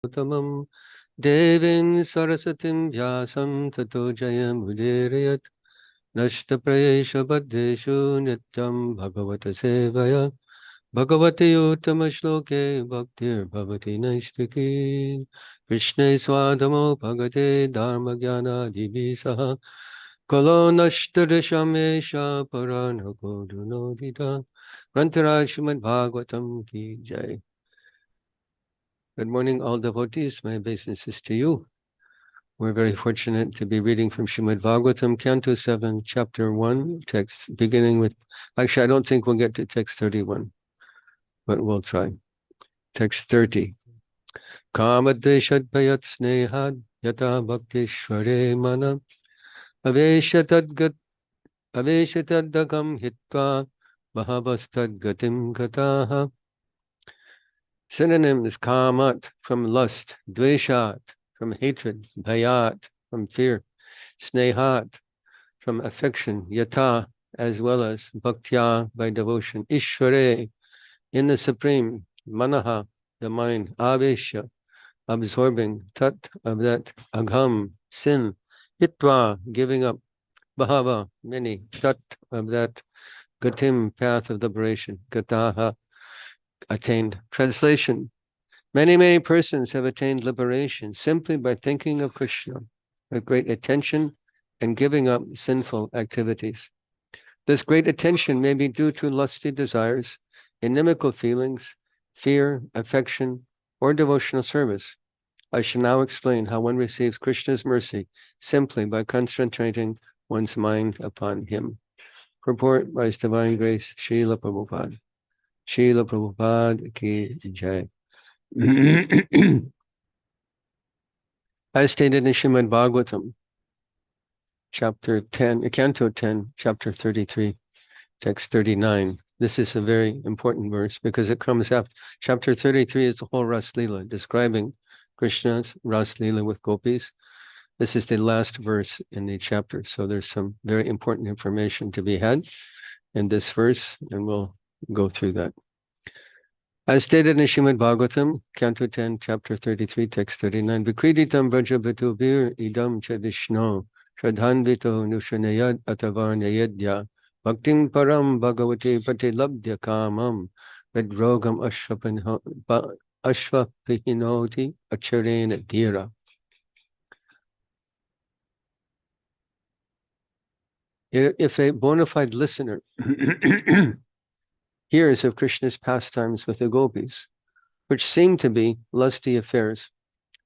Tamam Devin Sarasatim Vyasam Tato Jayam Udirayat Nashta Prayesha Badeshu Nityam Bhagavata Sevaya Bhagavati Uttama Shloke Bhaktir Bhavati Naistiki Krishna Swadamo Bhagate Dharma Jnana Divisaha Kalo Nashtadashamesha Parana Kodunodita Grantaraj Srimad Bhagvatam Ki Jai. Good morning, all devotees. My obeisances to you. We're very fortunate to be reading from Srimad Bhagvatam, Canto 7, Chapter 1, text beginning with, actually, I don't think we'll get to text 31, but we'll try. Text 30. Kamadveshad payat snehad yata bhaktishvare mana aveshatadgat aveshatadagam hitva bhavastadgatim gataha. Synonym is kamat, from lust, dveshat, from hatred, bhayat, from fear, snehat, from affection, yata, as well as bhaktya, by devotion, ishvare, in the supreme, manaha, the mind, avesha, absorbing, tat, of that, agham, sin, hitva, giving up, bhava, many, tat, of that, gatim, path of liberation, gataha, attained. Translation: many persons have attained liberation simply by thinking of Krishna with great attention and giving up sinful activities. This great attention may be due to lusty desires, inimical feelings, fear, affection, or devotional service. I shall now explain how one receives Krishna's mercy simply by concentrating one's mind upon him. Purport by His Divine Grace, Srila Prabhupada. Srila Prabhupada ki jai. As stated in Srimad Bhagvatam, Chapter 10, Canto 10, Chapter 33, Text 39. This is a very important verse because it comes after. Chapter 33 is the whole Ras Leela, describing Krishna's Ras Leela with gopis. This is the last verse in the chapter, so there's some very important information to be had in this verse, and we'll go through that. As stated in Srimad Bhagavatam, Canto 10, Chapter 33, Text 39, Vikriditam Vrajabhatuvir idam cha Vishno Shradhanvito Nushanayad Atavarnayadya Bhaktim Param Bhagavati Patilabdya Kamam Vedrogam Ashvapihinoti Acharena Dhira. If a bona fide listener hears of Krishna's pastimes with the gopis, which seem to be lusty affairs,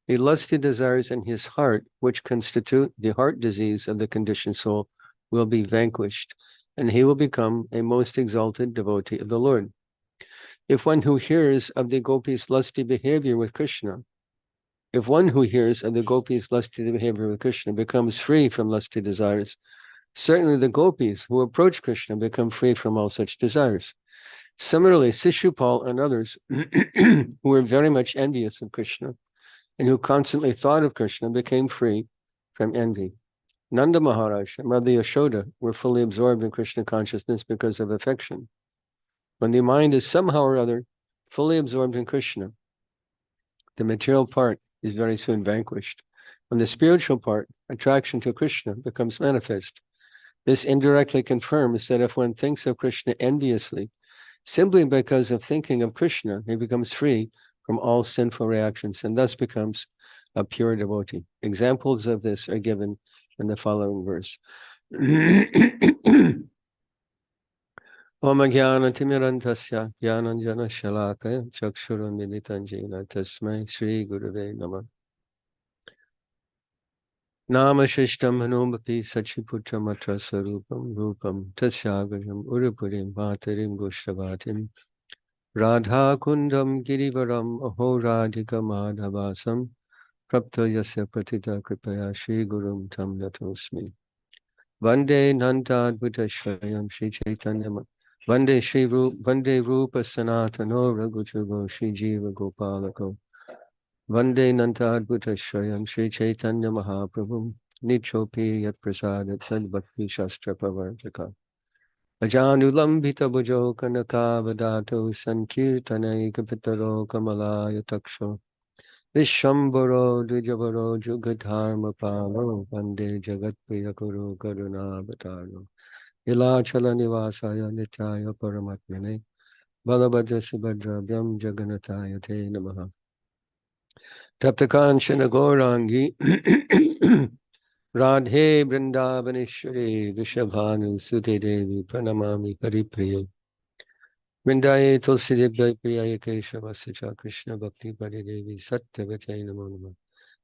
the lusty desires in his heart, which constitute the heart disease of the conditioned soul, will be vanquished, and he will become a most exalted devotee of the Lord. If one who hears of the gopis' lusty behavior with Krishna, becomes free from lusty desires, certainly the gopis who approach Krishna become free from all such desires. Similarly, Sishupal and others who were very much envious of Krishna and who constantly thought of Krishna became free from envy. Nanda Maharaj and Mother Yashoda were fully absorbed in Krishna consciousness because of affection. When the mind is somehow or other fully absorbed in Krishna, the material part is very soon vanquished. When the spiritual part, attraction to Krishna, becomes manifest, this indirectly confirms that if one thinks of Krishna enviously, simply because of thinking of Krishna, he becomes free from all sinful reactions and thus becomes a pure devotee. Examples of this are given in the following verse. Om Jnana Timirantasya Jnananjana Shalakaya Chakshurunmilitanjena Tasmai Shri Gurave Namah. Nama Shishtam Hanumapi Sachiputram Atra Sarupam Rupam Tasyagajam Urupurim Bhatarim Goshtavatim Radha Kundam Girivaram Aho Radhika Madhavasam Prapta Yasya Pratita Kripaya Shri Gurum Tam Natosmi Vande Nanta Advaita Shayam Shri Chaitanya Vande Rupa Sanatano Raghuchavo Shri Jiva Gopalako Vande Nanta Advaita Shayam Shri Chaitanya Mahaprabhum Nichopi Yat Prasadat Sad Bhakti Shastra Pavartaka Ajanulambita Bhujo Kanaka Vadato Sankirtanai Kapitaro Kamalaya Taksho Vishambaro Dvijavaro Jugadharma Palo Vande Jagat Priyakuru Karuna Bhataro Ilachala Nivasaya Nityaya Paramatmane Balabhadra Subhadra Vyam Jagannataya Te Namaha Taptakanshana Gaurangi Radhe Vrindavaneshwari Vishabhanu Sute Devi Pranamami Paripriya Vrindaye Tulsi Devai Priya Keshava Sacha Krishna Bhakti Pari Devi Satyavate Namo Namah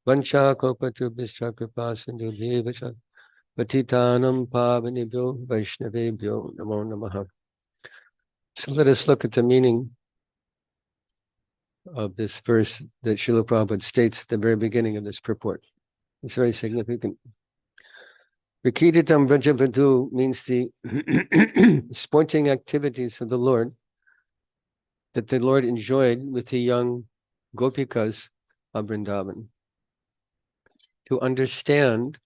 Vancha Kopatubhishcha Kripa Sindhu Devacha Patitanam Pavanibhyo Vaishnavebhyo Namo Namaha. So let us look at the meaning of this verse that Srila Prabhupada states at the very beginning of this purport. It's very significant. Vikititam Vrajavadu means the sporting activities of the Lord that the Lord enjoyed with the young gopikas of Vrindavan. To understand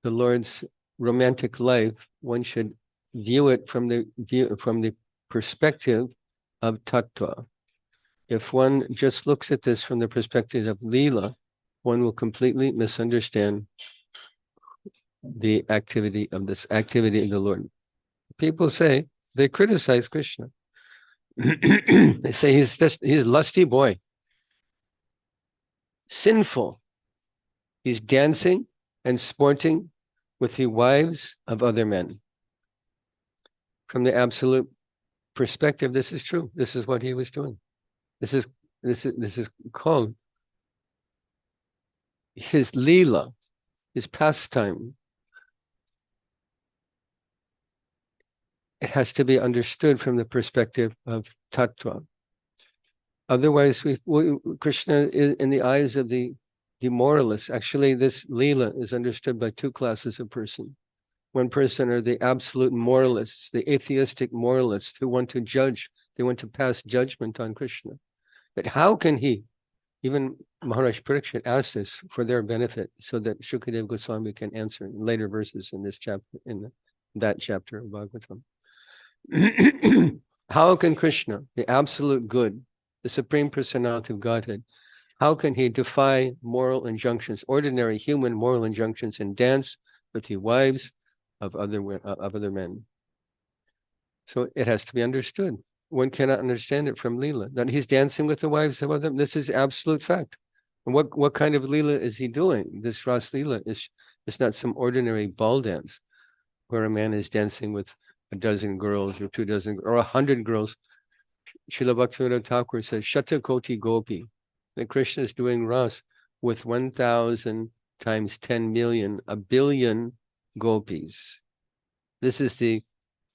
the Lord's romantic life, one should view it from the perspective of tattva. If one just looks at this from the perspective of Leela, one will completely misunderstand the activity of the Lord. People say, they criticize Krishna. They say he's a lusty boy, sinful. He's dancing and sporting with the wives of other men. From the absolute perspective, this is true. This is what he was doing. This is called his leela, his pastime. It has to be understood from the perspective of tattva. Otherwise, Krishna, in the eyes of the moralists, actually, this leela is understood by two classes of person. One person are the absolute moralists, the atheistic moralists who want to judge. They want to pass judgment on Krishna. But how can he? Even Maharaj Parikshit asked this for their benefit, so that Shukadeva Goswami can answer in later verses in this chapter, that chapter of Bhagavatam. How can Krishna, the absolute good, the Supreme Personality of Godhead, how can he defy moral injunctions, ordinary human moral injunctions, and dance with the wives of other men? So it has to be understood. One cannot understand it from Leela, that he's dancing with the wives of other men. This is absolute fact. And what kind of Leela is he doing? This Ras Leela is not some ordinary ball dance where a man is dancing with a dozen girls or 24 or 100 girls. Srila Bhaktivinoda Thakur says, Shata Koti Gopi, that Krishna is doing Ras with 1,000 times 10 million, a billion gopis. This is the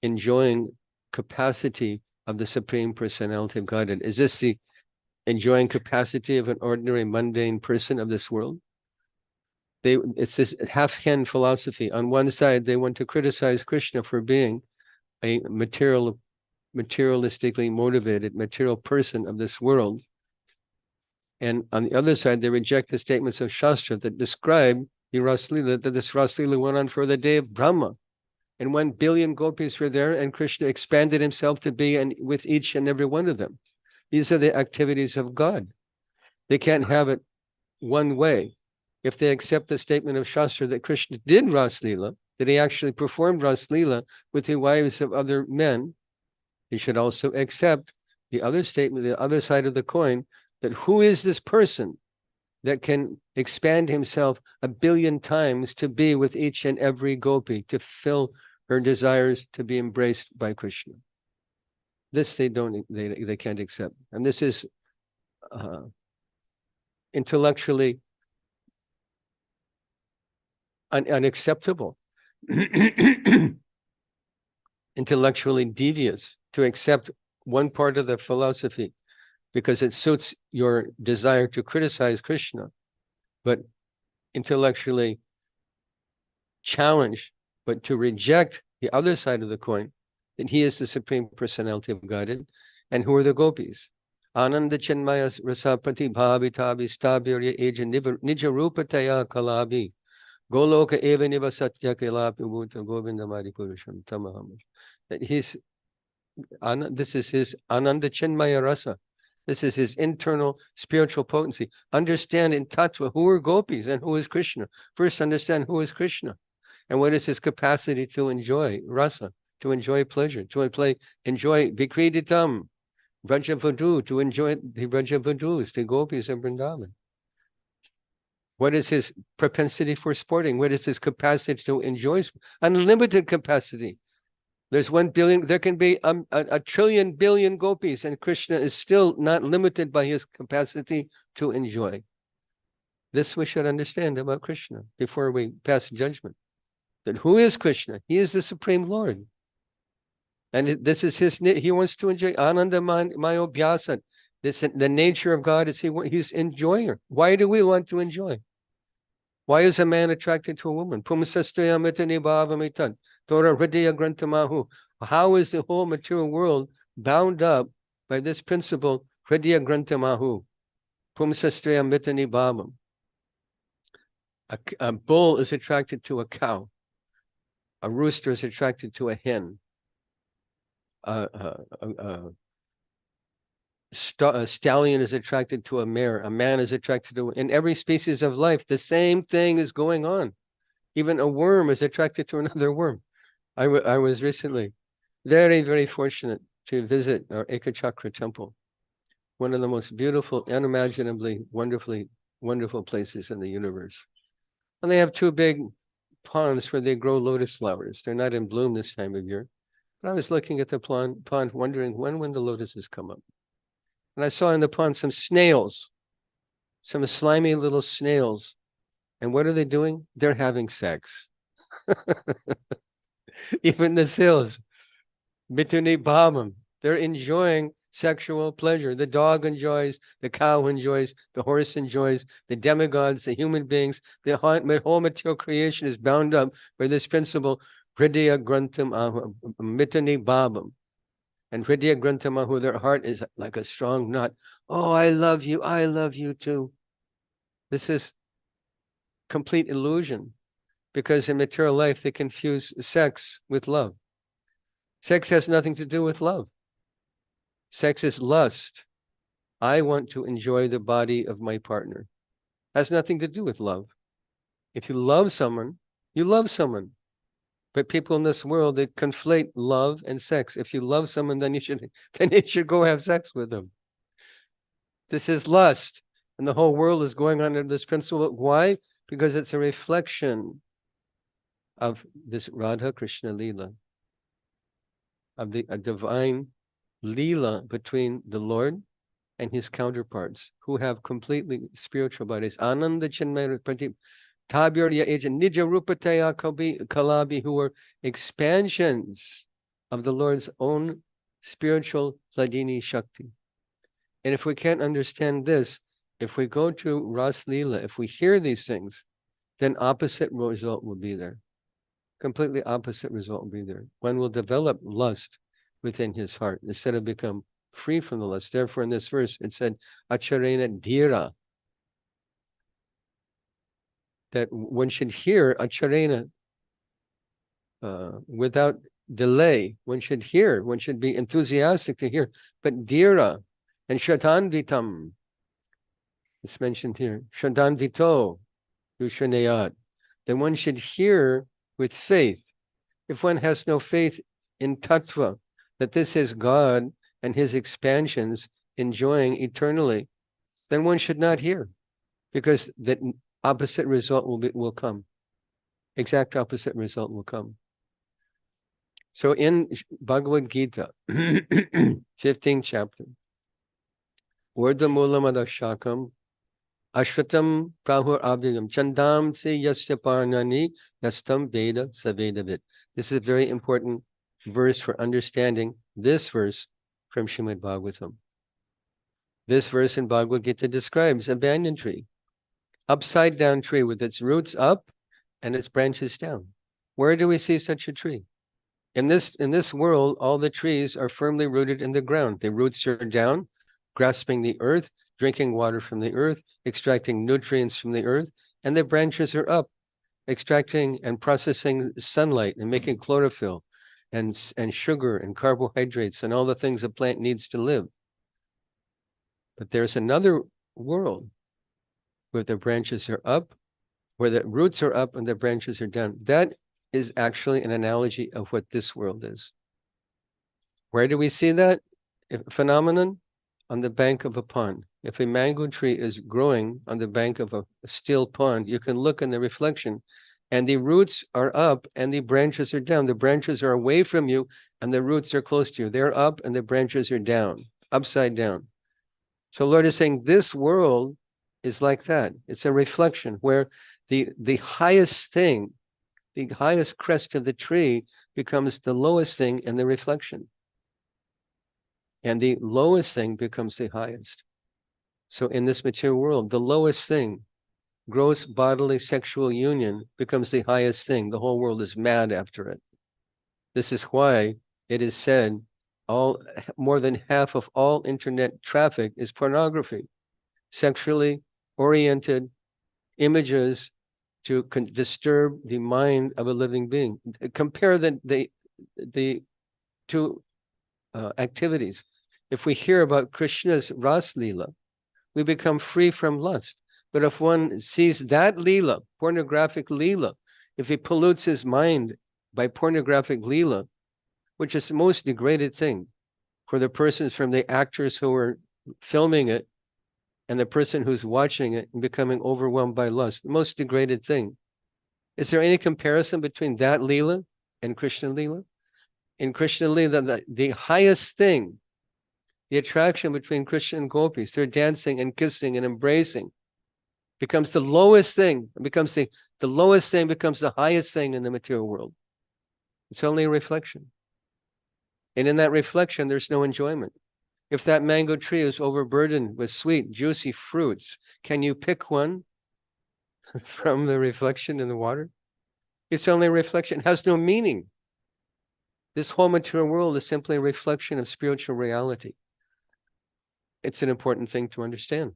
enjoying capacity of the Supreme Personality of Godhead. Is this the enjoying capacity of an ordinary mundane person of this world? It's this half-hen philosophy. On one side, they want to criticize Krishna for being a materialistically motivated, material person of this world. And on the other side, they reject the statements of Shastra that describe the Raslila, that this Raslila went on for the day of Brahma. And 1 billion gopis were there, and Krishna expanded himself to be with each and every one of them. These are the activities of God. They can't have it one way. If they accept the statement of Shastra that Krishna did Raslila, that he actually performed Raslila with the wives of other men, he should also accept the other statement, the other side of the coin, that who is this person that can expand himself 1 billion times to be with each and every gopi, to fill her desires to be embraced by Krishna? This they can't accept. And this is intellectually unacceptable, intellectually devious to accept one part of the philosophy because it suits your desire to criticize Krishna, but intellectually challenge, but to reject the other side of the coin, that he is the Supreme Personality of Godhead. And who are the gopis? Ananda Chinmaya Rasapati Bhavi Tabi Stabirya Eja Nijarupataya Kalabi Goloka Eva Niva Satya Kalapi Bhuta Govinda Mari Purusham Tamaham. That this is his Ananda Chinmaya Rasa. This is his internal spiritual potency. Understand in tattva who are gopis and who is Krishna. First, understand who is Krishna and what is his capacity to enjoy rasa, to enjoy pleasure, to enjoy vikriditam, Vrajavadu, to enjoy the Vrajavadus, the gopis in Vrindavan. What is his propensity for sporting? What is his capacity to enjoy? Unlimited capacity. There's 1 billion, there can be a trillion billion gopis, and Krishna is still not limited by his capacity to enjoy. This we should understand about Krishna before we pass judgment. That who is Krishna? He is the Supreme Lord. And this is he wants to enjoy. Ananda Mayo Bhyasat. The nature of God is he's enjoyer. Why do we want to enjoy? Why is a man attracted to a woman? How is the whole material world bound up by this principle? A bull is attracted to a cow. A rooster is attracted to a hen. A stallion is attracted to a mare. A man is attracted to, in every species of life, the same thing is going on. Even a worm is attracted to another worm. I was recently very, very fortunate to visit our Ekachakra temple, one of the most beautiful, unimaginably, wonderful places in the universe. And they have 2 big ponds where they grow lotus flowers. They're not in bloom this time of year. But I was looking at the pond wondering when the lotuses come up. And I saw in the pond some snails, some slimy little snails. And what are they doing? They're having sex. Even the seals, Mituni Bhavam, they're enjoying sexual pleasure. The dog enjoys, the cow enjoys, the horse enjoys, the demigods, the human beings, the whole material creation is bound up by this principle, Hridaya Grantam Ahu, Mituni Bhavam. And Hridaya Grantam Ahu, their heart is like a strong knot. Oh, I love you too. This is complete illusion, because in material life they confuse sex with love. Sex has nothing to do with love. Sex is lust. I want to enjoy the body of my partner. Has nothing to do with love. If you love someone, you love someone. But people in this world, they conflate love and sex. If you love someone, then you should go have sex with them. This is lust. And the whole world is going under this principle. Why? Because it's a reflection of this Radha Krishna Leela, of a divine Leela between the Lord and his counterparts who have completely spiritual bodies. Ananda Chinmaya Pratip Tabirya Agent Nija Rupataya Kalabi, who are expansions of the Lord's own spiritual Hladini Shakti. And if we can't understand this, if we go to Ras Leela, if we hear these things, then opposite result will be there. Completely opposite result will be there. One will develop lust within his heart instead of become free from the lust. Therefore, in this verse, it said, Acharena Dhira, that one should hear Acharena without delay. One should hear, one should be enthusiastic to hear. But Dhira and Shatanvitam, it's mentioned here, Shatanvito, Dushanayat, then one should hear with faith. If one has no faith in tattva, that this is God and his expansions enjoying eternally, then one should not hear, because the opposite result will come. Exact opposite result will come. So in Bhagavad Gita, 15th chapter, Vardhamulam Adashakam, Ashvatam Prahur Abhyam, Chandam Se Yasya Parnani, Yastam Veda Savedavit. This is a very important verse for understanding this verse from Srimad Bhagvatam. This verse in Bhagavad Gita describes a banyan tree, upside down tree with its roots up and its branches down. Where do we see such a tree? In this world, all the trees are firmly rooted in the ground. The roots are down, grasping the earth, drinking water from the earth, extracting nutrients from the earth, and the branches are up, extracting and processing sunlight and making chlorophyll and sugar and carbohydrates and all the things a plant needs to live. But there's another world where the branches are up, where the roots are up and the branches are down. That is actually an analogy of what this world is. Where do we see that phenomenon? On the bank of a pond. If a mango tree is growing on the bank of a still pond, you can look in the reflection and the roots are up and the branches are down. The branches are away from you and the roots are close to you. They're up and the branches are down, upside down. So Lord is saying this world is like that. It's a reflection where the highest thing, the highest crest of the tree becomes the lowest thing in the reflection. And the lowest thing becomes the highest. So in this material world, the lowest thing, gross bodily sexual union, becomes the highest thing. The whole world is mad after it. This is why it is said more than half of all internet traffic is pornography, sexually oriented images to disturb the mind of a living being. Compare the two activities. If we hear about Krishna's Ras Leela, we become free from lust. But if one sees that Leela, pornographic Leela, if he pollutes his mind by pornographic Leela, which is the most degraded thing for the persons, from the actors who are filming it and the person who's watching it and becoming overwhelmed by lust, the most degraded thing. Is there any comparison between that Leela and Krishna Leela? In Krishna Leela, the highest thing, the attraction between Krishna and gopis, they're dancing and kissing and embracing, becomes the lowest thing. It becomes the lowest thing becomes the highest thing in the material world. It's only a reflection. And in that reflection, there's no enjoyment. If that mango tree is overburdened with sweet, juicy fruits, can you pick one from the reflection in the water? It's only a reflection. It has no meaning. This whole material world is simply a reflection of spiritual reality. It's an important thing to understand.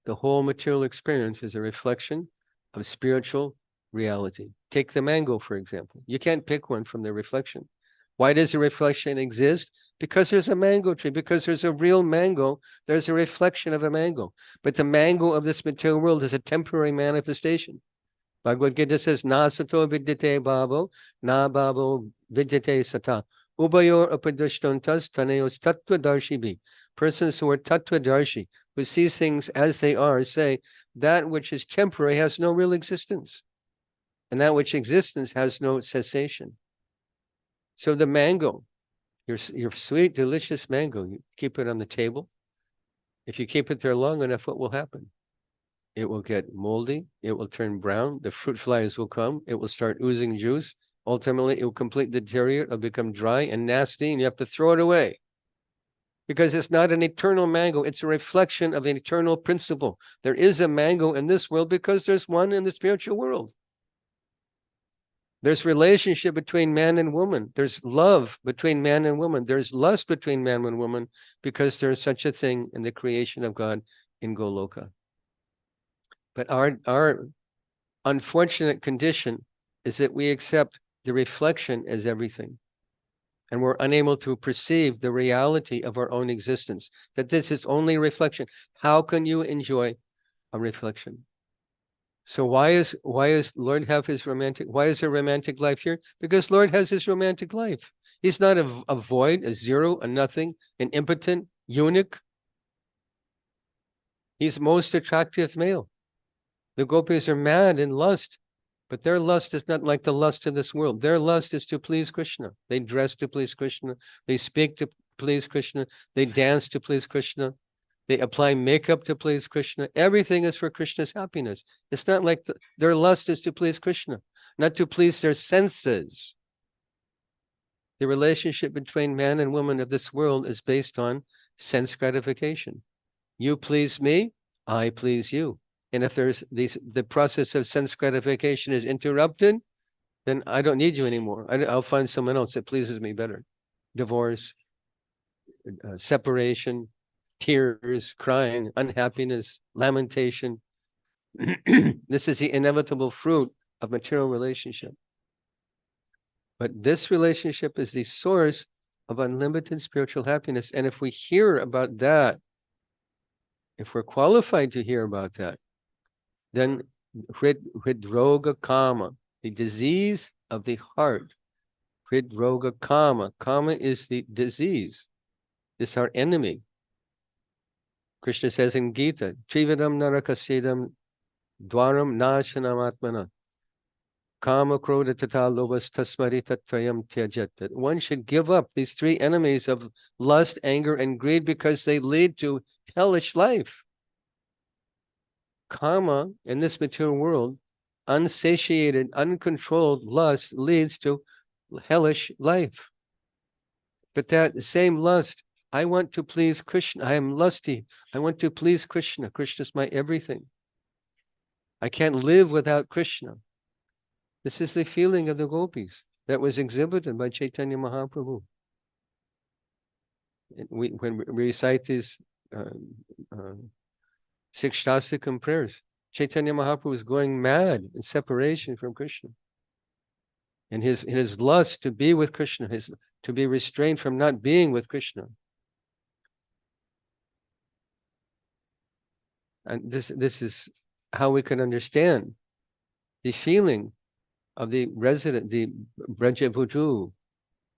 The whole material experience is a reflection of spiritual reality. Take the mango, for example. You can't pick one from the reflection. Why does a reflection exist? Because there's a mango tree. Because there's a real mango, there's a reflection of a mango. But the mango of this material world is a temporary manifestation. Bhagavad Gita says, Na sato vidyate bhavo, na bhavo vidyate sata. Ubayor upadrishtantas tanayos tattvadarshi. Persons who are tattvadarshi, who see things as they are, say that which is temporary has no real existence. And that which existence has no cessation. So the mango, your sweet, delicious mango, you keep it on the table. If you keep it there long enough, what will happen? It will get moldy. It will turn brown. The fruit flies will come. It will start oozing juice. Ultimately, it will completely deteriorate. It'll become dry and nasty, and you have to throw it away. Because it's not an eternal mango. It's a reflection of an eternal principle. There is a mango in this world because there's one in the spiritual world. There's relationship between man and woman. There's love between man and woman. There's lust between man and woman because there's such a thing in the creation of God in Goloka. But our unfortunate condition is that we accept the reflection as everything. And we're unable to perceive the reality of our own existence, that this is only a reflection. How can you enjoy a reflection? So why is Lord have his romantic, why is there romantic life here? Because Lord has his romantic life. He's not a void, a zero, a nothing, an impotent eunuch. He's most attractive male. The gopis are mad in lust, but their lust is not like the lust of this world. Their lust is to please Krishna. They dress to please Krishna. They speak to please Krishna. They dance to please Krishna. They apply makeup to please Krishna. Everything is for Krishna's happiness. It's not like their lust is to please Krishna, not to please their senses. The relationship between man and woman of this world is based on sense gratification. You please me, I please you. And if there's the process of sense gratification is interrupted, then I don't need you anymore. I'll find someone else that pleases me better. Divorce, separation, tears, crying, unhappiness, lamentation. This is the inevitable fruit of material relationship. But this relationship is the source of unlimited spiritual happiness. And if we hear about that if we're qualified to hear about that, then hridroga kama, the disease of the heart, hridroga kama, kama is the disease, it's our enemy. Krishna says in Gita, Trividam narakasidam dwaram nashanam atmana, kama krodha tata lobas tasmari tatrayam tyajat. That one should give up these three enemies of lust, anger, and greed because they lead to hellish life. Kama, in this material world, unsatiated, uncontrolled lust leads to hellish life. But that same lust, I want to please Krishna. I am lusty. I want to please Krishna. Krishna is my everything. I can't live without Krishna. This is the feeling of the gopis that was exhibited by Chaitanya Mahaprabhu. When we recite these six Shastakam prayers, Chaitanya Mahaprabhu is going mad in separation from Krishna. And his lust to be with Krishna, to be restrained from not being with Krishna. And this is how we can understand the feeling of the resident, the Brajavadu,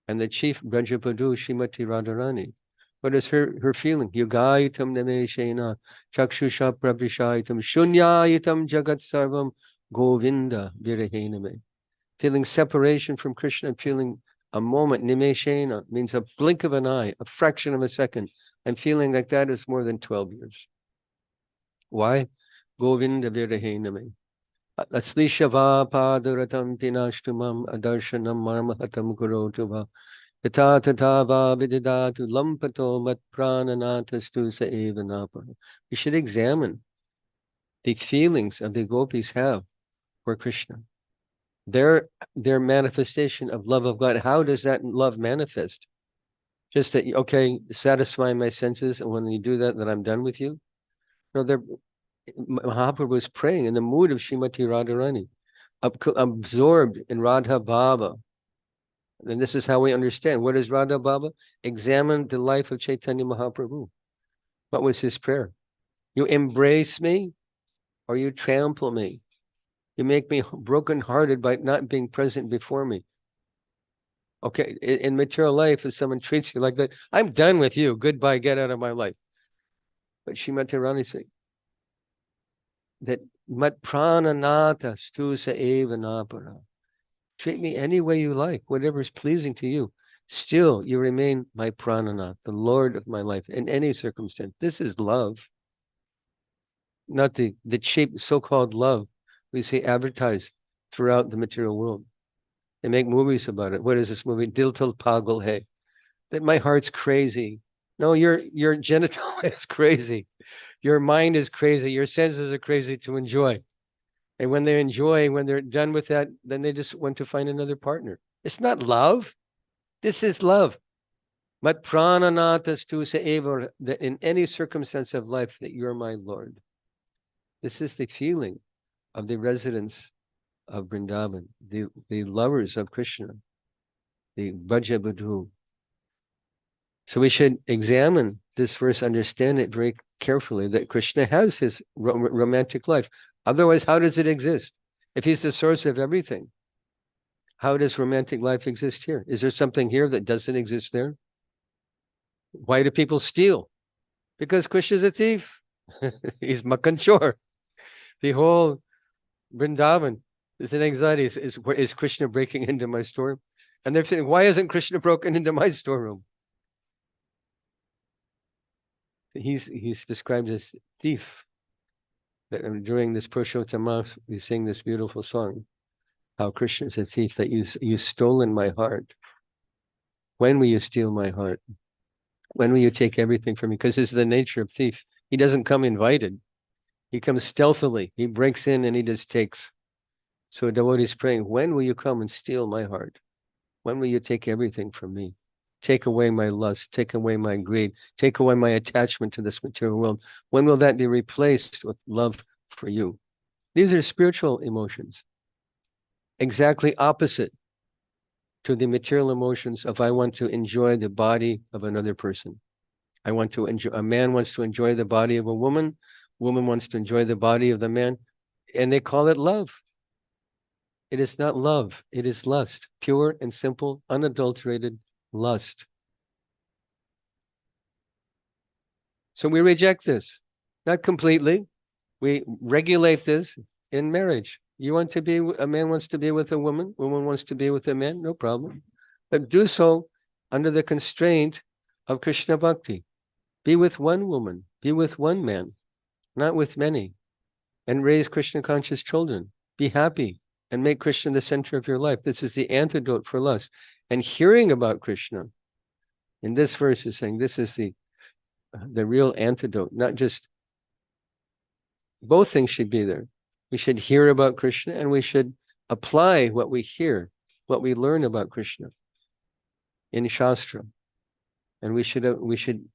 and the chief Brajavadu, Srimati Radharani. What is her feeling? Yugayitam nameshena, chakshusha prabhishaitam, shunyayitam jagat sarvam, govinda virahename. Feeling separation from Krishna, and feeling a moment, nimeshena, means a blink of an eye, a fraction of a second. And feeling like that is more than 12 years. Why? Govinda virahename. Aslishava padaratam pinashtumam adarshanam marmahatam kurotava. Yata tatava vididatu lampato mat prananatastu sa evanapa. You should examine the feelings of the gopis have for Krishna. Their manifestation of love of God. How does that love manifest? Just that, okay, satisfy my senses, and when you do that, then I'm done with you? No, Mahaprabhu was praying in the mood of Srimati Radharani, absorbed in Radha Baba. And this is how we understand. What is Radha Baba? Examine the life of Chaitanya Mahaprabhu. What was his prayer? You embrace me or you trample me. You make me brokenhearted by not being present before me. Okay, in material life, if someone treats you like that, I'm done with you. Goodbye, get out of my life. But Srimati Radharani said that mat prananata stusa eva napara. Treat me any way you like, whatever is pleasing to you. Still, you remain my prananath, the Lord of my life, in any circumstance. This is love, not the cheap so-called love we see advertised throughout the material world. They make movies about it. What is this movie? Dil Til Pagal Hai. That my heart's crazy. No, your genital is crazy. Your mind is crazy. Your senses are crazy to enjoy. And when they enjoy, when they're done with that, then they just want to find another partner. It's not love. This is love. Mat prananatas tu sa eva, that in any circumstance of life that you're my Lord. This is the feeling of the residents of Vrindavan, the lovers of Krishna, the Brajavadhu. So we should examine this verse, understand it very carefully, that Krishna has his romantic life. Otherwise, how does it exist? If he's the source of everything, how does romantic life exist here? Is there something here that doesn't exist there? Why do people steal? Because Krishna's a thief. He's Makanchor. The whole Vrindavan is in anxiety. Is Krishna breaking into my storeroom? And they're saying, why isn't Krishna broken into my storeroom? He's described as thief. During this Purushottam, we sing this beautiful song, how Krishna is a thief, that you've stolen my heart. When will you steal my heart? When will you take everything from me? Because this is the nature of thief. He doesn't come invited. He comes stealthily. He breaks in and he just takes. So a devotee is praying, when will you come and steal my heart? When will you take everything from me? Take away my lust, take away my greed, take away my attachment to this material world. When will that be replaced with love for you? These are spiritual emotions, exactly opposite to the material emotions of I want to enjoy the body of another person. I want to enjoy, a man wants to enjoy the body of a woman wants to enjoy the body of the man, and they call it love. It is not love, it is lust, pure and simple, unadulterated lust. So we reject this, not completely. We regulate this in marriage. You want to be, a man wants to be with a woman wants to be with a man, no problem. But do so under the constraint of Krishna Bhakti. Be with one woman, be with one man, not with many, and raise Krishna conscious children. Be happy and make Krishna the center of your life. This is the antidote for lust. And hearing about Krishna in this verse is saying this is the real antidote, not just, both things should be there. We should hear about Krishna and we should apply what we hear, what we learn about Krishna in Shastra. And we should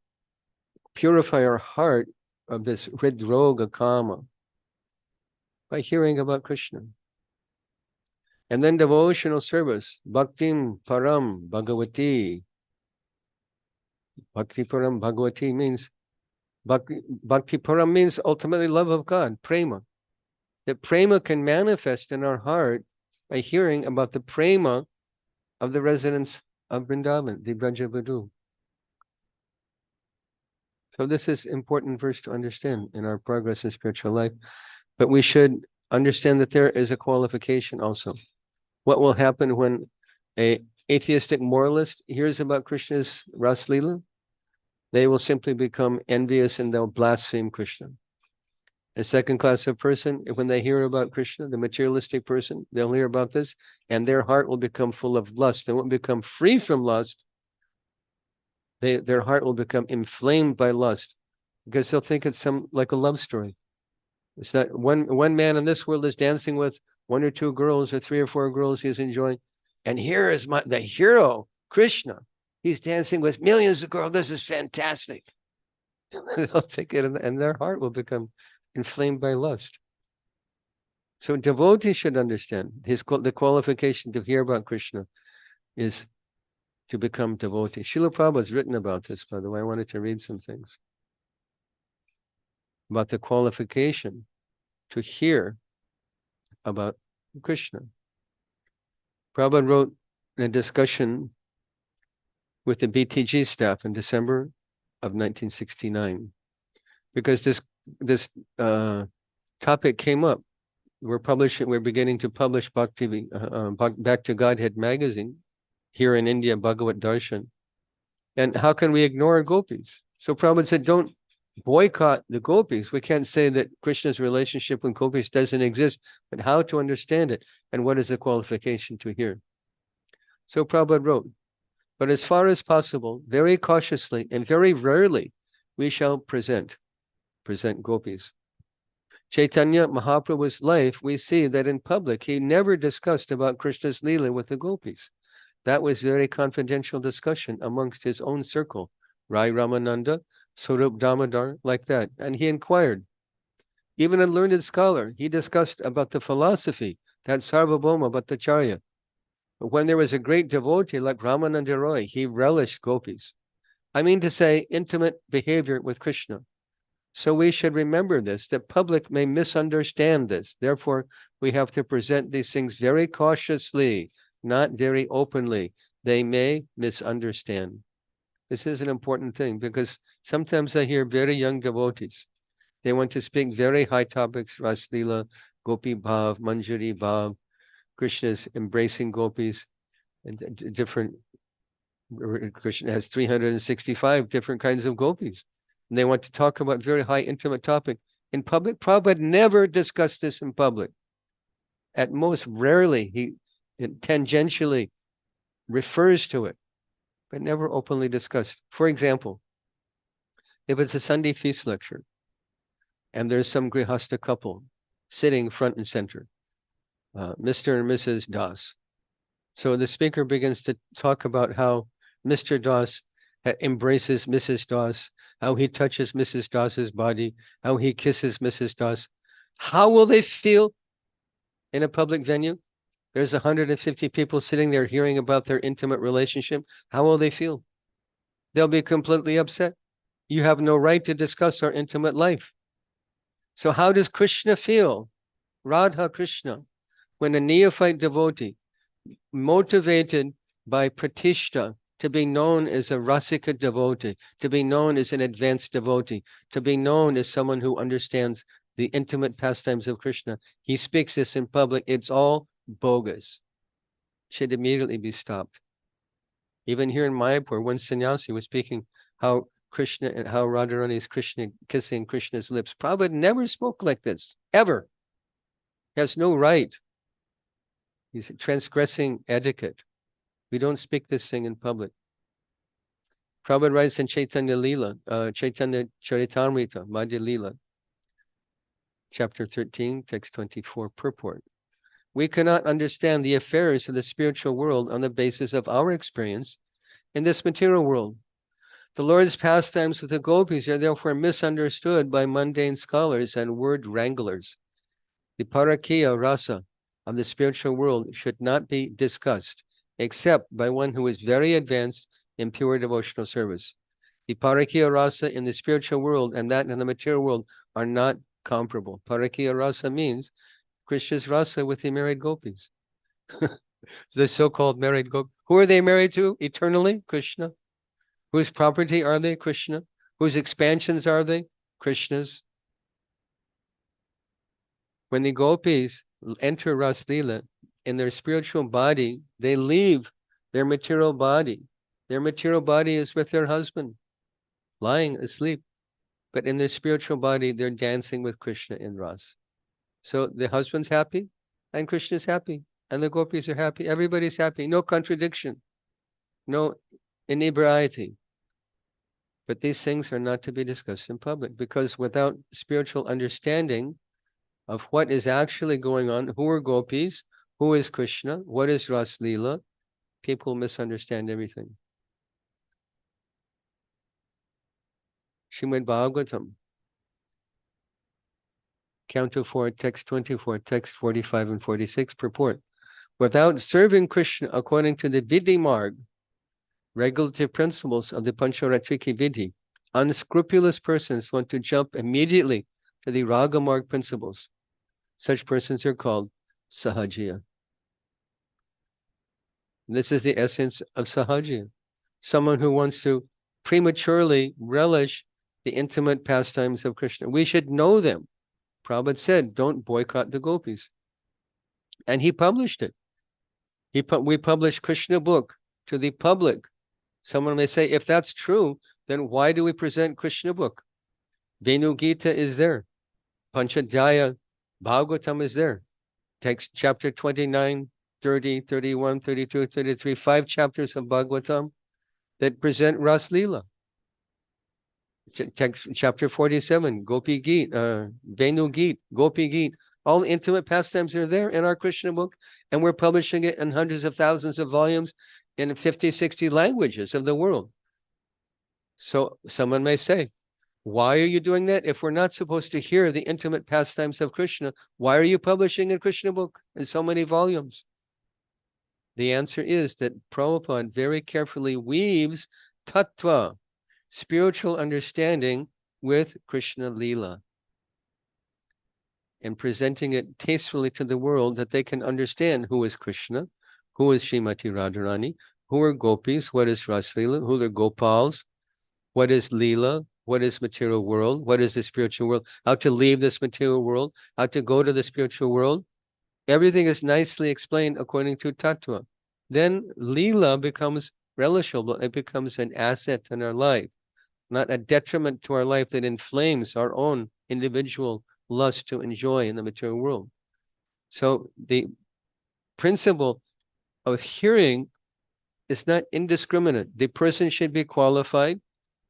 purify our heart of this hridroga kama by hearing about Krishna. And then devotional service, bhaktim param bhagavati. Bhakti param bhagavati means, bhakti param means ultimately love of God, prema. That prema can manifest in our heart by hearing about the prema of the residents of Vrindavan, the Brajavadu. So this is important verse to understand in our progress in spiritual life. But we should understand that there is a qualification also. What will happen when a atheistic moralist hears about Krishna's Ras Leela? They will simply become envious and they'll blaspheme Krishna. A second class of person, when they hear about Krishna, the materialistic person, they'll hear about this and their heart will become full of lust. They won't become free from lust. Their heart will become inflamed by lust because they'll think it's like a love story. It's not one man in this world is dancing with one or two girls or three or four girls he's enjoying. And here is the hero, Krishna. He's dancing with millions of girls. This is fantastic. They'll think it, and their heart will become inflamed by lust. So devotees should understand the qualification to hear about Krishna is to become devotee. Srila Prabhupada has written about this, by the way. I wanted to read some things about the qualification to hear about Krishna. Prabhupada wrote in a discussion with the BTG staff in December of 1969, because this topic came up. We're beginning to publish Bhakti, Back to Godhead magazine here in India, Bhagavad Darshan. And how can we ignore gopis? So Prabhupada said, don't boycott the gopis. We can't say that Krishna's relationship with gopis doesn't exist, but how to understand it and what is the qualification to hear. So Prabhupada wrote, but as far as possible, very cautiously and very rarely, we shall present gopis. Chaitanya Mahaprabhu's life, we see that in public, he never discussed about Krishna's Leela with the gopis. That was very confidential discussion amongst his own circle, Rai Ramananda, Swarup Damodar, like that. And he inquired. Even a learned scholar, he discussed about the philosophy, that Sarvabhauma Bhattacharya. But when there was a great devotee like Ramananda Roy, he relished gopis. I mean to say, intimate behavior with Krishna. So we should remember this, that public may misunderstand this. Therefore, we have to present these things very cautiously, not very openly. They may misunderstand. This is an important thing because sometimes I hear very young devotees. They want to speak very high topics, Ras Leela, Gopi Bhav, Manjari Bhav, Krishna's embracing gopis, and different. Krishna has 365 different kinds of gopis. And they want to talk about very high intimate topic. In public, Prabhupada never discussed this in public. At most, rarely, he tangentially refers to it, but never openly discussed. For example, if it's a Sunday feast lecture, and there's some Grihastha couple sitting front and center, Mr. and Mrs. Das. So the speaker begins to talk about how Mr. Das embraces Mrs. Das, how he touches Mrs. Das's body, how he kisses Mrs. Das. How will they feel in a public venue? There's 150 people sitting there hearing about their intimate relationship. How will they feel? They'll be completely upset. You have no right to discuss our intimate life. So how does Krishna feel, Radha Krishna, when a neophyte devotee, motivated by pratishta, to be known as a rasika devotee, to be known as an advanced devotee, to be known as someone who understands the intimate pastimes of Krishna, he speaks this in public, it's all bogus. Should immediately be stopped. Even here in Mayapur, one sannyasi was speaking how Krishna and how Radharani is Krishna kissing Krishna's lips. Prabhupada never spoke like this, ever. He has no right. He's transgressing etiquette. We don't speak this thing in public. Prabhupada writes in Chaitanya Leela, Chaitanya Charitamrita, Madhya Leela, chapter 13, text 24, purport. We cannot understand the affairs of the spiritual world on the basis of our experience in this material world. The Lord's pastimes with the gopis are therefore misunderstood by mundane scholars and word wranglers. The parakiya rasa of the spiritual world should not be discussed, except by one who is very advanced in pure devotional service. The parakiya rasa in the spiritual world and that in the material world are not comparable. Parakiya rasa means Krishna's rasa with the married gopis. The so-called married gopis. Who are they married to eternally? Krishna. Whose property are they? Krishna. Whose expansions are they? Krishna's. When the gopis enter Ras Leela, in their spiritual body, they leave their material body. Their material body is with their husband, lying asleep. But in their spiritual body, they're dancing with Krishna in Ras. So the husband's happy, and Krishna's happy, and the gopis are happy. Everybody's happy. No contradiction, no inebriety. But these things are not to be discussed in public, because without spiritual understanding of what is actually going on, who are gopis, who is Krishna, what is Ras Leela, people misunderstand everything. Srimad Bhagvatam, Canto 4, Text 24, Text 45 and 46, purport. Without serving Krishna according to the Vidhi Marg, regulative principles of the Pancharatriki Vidhi, unscrupulous persons want to jump immediately to the Raga Marg principles. Such persons are called Sahajiya. This is the essence of Sahajiya. Someone who wants to prematurely relish the intimate pastimes of Krishna. We should know them. Prabhupada said, don't boycott the gopis. And he published it. We published Krishna book to the public. Someone may say, if that's true, then why do we present Krishna book? Venu Gita is there. Panchadhyaya Bhagavatam is there. Text chapter 29, 30, 31, 32, 33, 5 chapters of Bhagavatam that present Ras Leela. Text chapter 47, Gopi Geet, Venu Geet, Gopi Geet. All the intimate pastimes are there in our Krishna book, and we're publishing it in hundreds of thousands of volumes in 50, 60 languages of the world. So someone may say, why are you doing that? If we're not supposed to hear the intimate pastimes of Krishna, why are you publishing a Krishna book in so many volumes? The answer is that Prabhupada very carefully weaves tattva, spiritual understanding, with Krishna Leela, and presenting it tastefully to the world that they can understand who is Krishna, who is Srimati Radharani, who are gopis, what is Ras Leela, who are Gopals, what is Leela, what is material world, what is the spiritual world, how to leave this material world, how to go to the spiritual world. Everything is nicely explained according to Tattva. Then Leela becomes relishable. It becomes an asset in our life, not a detriment to our life that inflames our own individual lust to enjoy in the material world. So the principle of hearing is not indiscriminate. The person should be qualified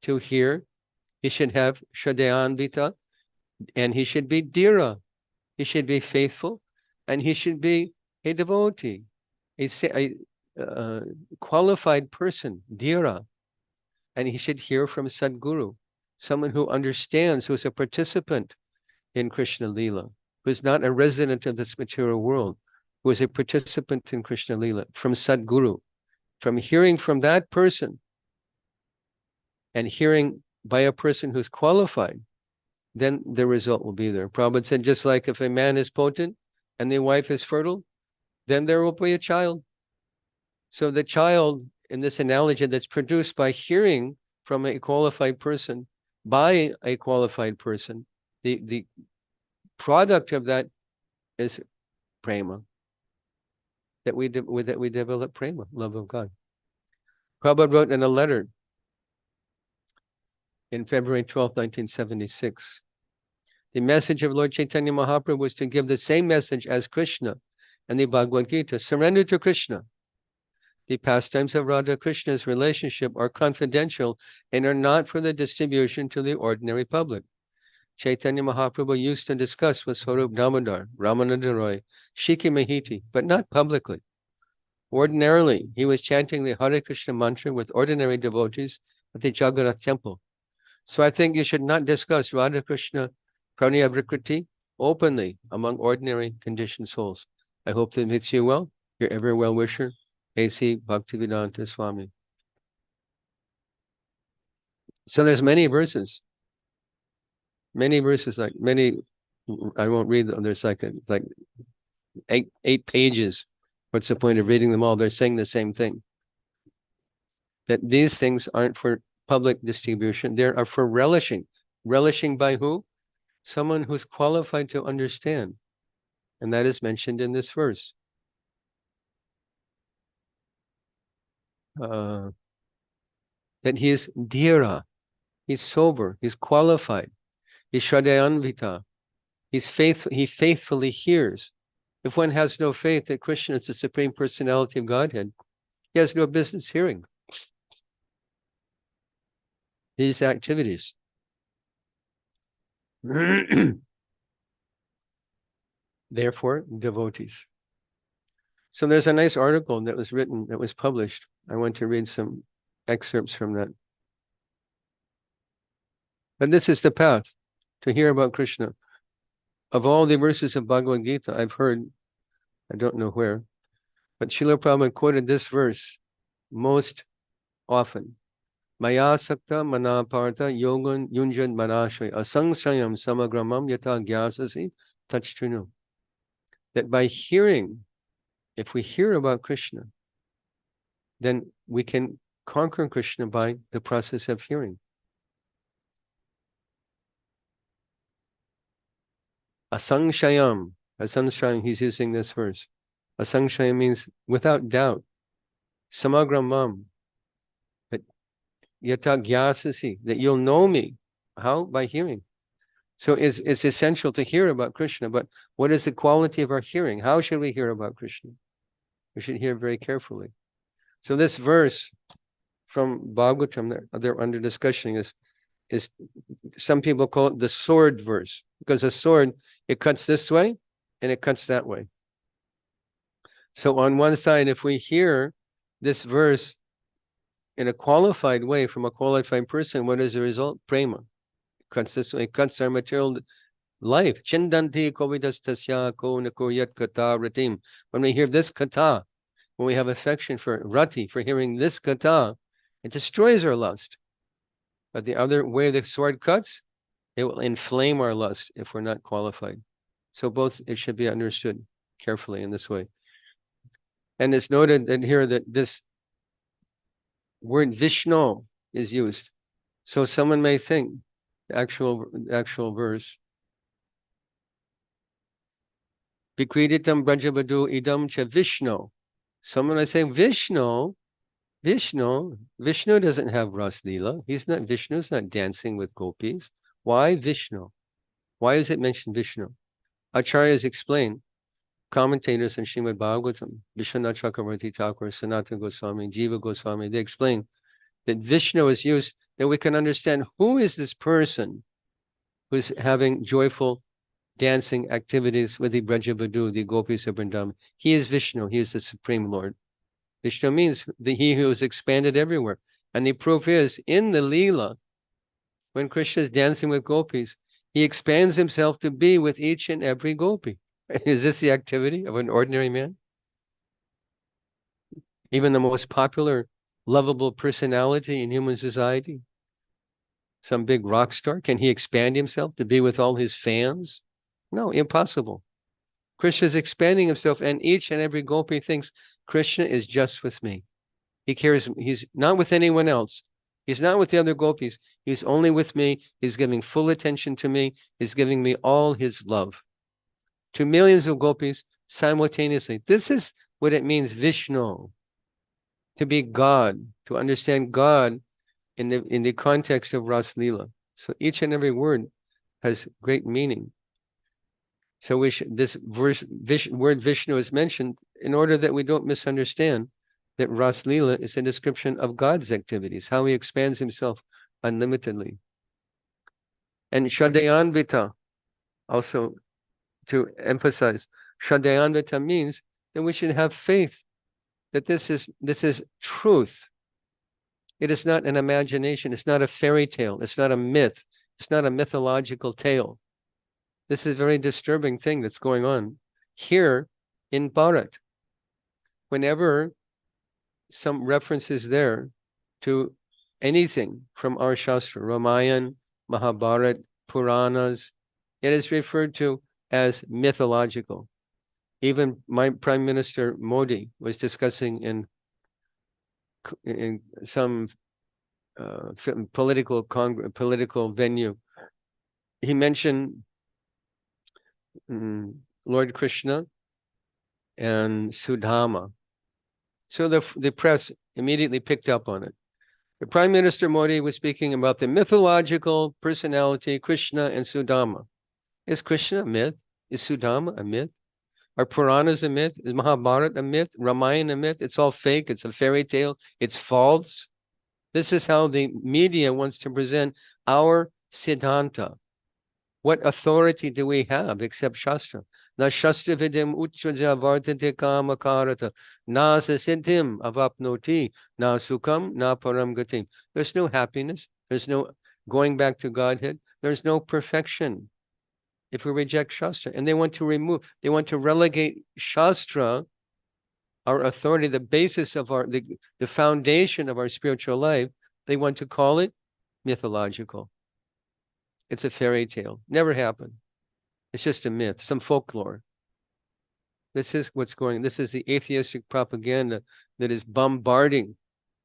to hear. He should have Shraddhayanvita, and he should be Dhira. He should be faithful, and he should be a devotee, a qualified person, Dhira. And he should hear from Sadguru, someone who understands, who is a participant in Krishna Leela, who is not a resident of this material world, who is a participant in Krishna Leela, from Sadguru. From hearing from that person and hearing by a person who's qualified, then the result will be there. Prabhupada said, just like if a man is potent and the wife is fertile, then there will be a child. So the child, in this analogy, that's produced by hearing from a qualified person, by a qualified person, the product of that is prema, that we develop prema, love of God. Prabhupada wrote in a letter in February 12, 1976, the message of Lord Chaitanya Mahaprabhu was to give the same message as Krishna and the Bhagavad Gita. Surrender to Krishna. The pastimes of Radha Krishna's relationship are confidential and are not for the distribution to the ordinary public. Chaitanya Mahaprabhu used to discuss with Swarup Damodar, Ramananda Roy, Shiki Mahiti, but not publicly. Ordinarily, he was chanting the Hare Krishna mantra with ordinary devotees at the Jagannath temple. So I think you should not discuss Radha Krishna Pranya Vrikriti openly among ordinary conditioned souls. I hope that meets you well. Your ever well-wisher, A.C. Bhaktivedanta Swami. So there's many verses, like many, I won't read them. There's like eight pages. What's the point of reading them all? They're saying the same thing. That these things aren't for public distribution. They are for relishing. Relishing by who? Someone who's qualified to understand. And that is mentioned in this verse. That he is dhira, he's sober, he's qualified, he's shraddhayanvita, he faithfully hears. If one has no faith that Krishna is the Supreme Personality of Godhead, he has no business hearing these activities. Therefore, devotees. So there's a nice article that was written, that was published. I want to read some excerpts from that. But this is the path to hear about Krishna. Of all the verses of Bhagavad Gita, I've heard, I don't know where, but Srila Prabhupada quoted this verse most often. Maya sakta manaparta yogan yunjan manashray asangsayam samagramam yata gyasasi tachtrinu. That by hearing, if we hear about Krishna, then we can conquer Krishna by the process of hearing. Asangshayam, he's using this verse. Asangshayam means without doubt. Samagramam, that yata gyasasi, that you'll know me. How? By hearing. So it's essential to hear about Krishna, but what is the quality of our hearing? How should we hear about Krishna? We should hear very carefully. So this verse from Bhagvatam that they're under discussion is some people call it the sword verse, because a sword, it cuts this way and it cuts that way. So on one side, if we hear this verse in a qualified way from a qualified person, what is the result? Prema. It cuts this way, it cuts our material life. Chindanti kovidastasya ko nakuryat kata ratim. When we hear this kata, when we have affection for rati, for hearing this kata, it destroys our lust. But the other way the sword cuts, it will inflame our lust if we're not qualified. So both, it should be understood carefully in this way. And it's noted in here that this word Vishnu is used. So someone may think the actual verse. Vikriditam brajabadu idam cha Vishnu. Someone may say Vishnu doesn't have Ras Leela. Vishnu's not dancing with gopis. Why Vishnu? Why is it mentioned Vishnu? Acharyas explain, commentators in Srimad Bhagvatam, Vishwanath Chakravarti Thakur, Sanatana Goswami, Jiva Goswami, they explain that Vishnu is used that we can understand who is this person who's having joyful dancing activities with the Brajabadu, the gopis of Vrindavan. He is Vishnu. He is the Supreme Lord. Vishnu means he who is expanded everywhere. And the proof is, in the Leela, when Krishna is dancing with gopis, he expands himself to be with each and every gopi. Is this the activity of an ordinary man? Even the most popular, lovable personality in human society. some big rock star? Can he expand himself to be with all his fans? No, impossible. Krishna is expanding himself, and each and every gopi thinks Krishna is just with me. He cares. He's not with anyone else. He's not with the other gopis. He's only with me. He's giving full attention to me. He's giving me all his love to millions of gopis simultaneously. This is what it means, Vishnu, to be God, to understand God in the context of Ras Leela. So each and every word has great meaning. So this word Vishnu is mentioned in order that we don't misunderstand that Ras Leela is a description of God's activities, how he expands himself unlimitedly. And Shadayanvita, also to emphasize, Shadayanvita means that we should have faith that this is truth. It is not an imagination. It's not a fairy tale. It's not a myth. It's not a mythological tale. This is a very disturbing thing that's going on here in Bharat. Whenever some reference is there to anything from our Shastra, Ramayana, Mahabharata, Puranas, it is referred to as mythological. Even my Prime Minister Modi was discussing in some political venue. He mentioned Lord Krishna and Sudama. So the press immediately picked up on it. The Prime Minister Modi was speaking about the mythological personality, Krishna and Sudama. Is Krishna a myth? Is Sudama a myth? Are Puranas a myth? Is Mahabharata a myth? Ramayana a myth? It's all fake. It's a fairy tale. It's false. This is how the media wants to present our Siddhanta. What authority do we have except Shastra? Na Shastra vidim uchvaja vartate kamakarata. Na sasiddhim avapnoti. Na sukham na param gatim. There's no happiness. There's no going back to Godhead. There's no perfection if we reject Shastra. And they want to relegate Shastra, our authority, the basis of the foundation of our spiritual life. They want to call it mythological. It's a fairy tale. Never happened. It's just a myth, some folklore. This is what's going on. This is the atheistic propaganda that is bombarding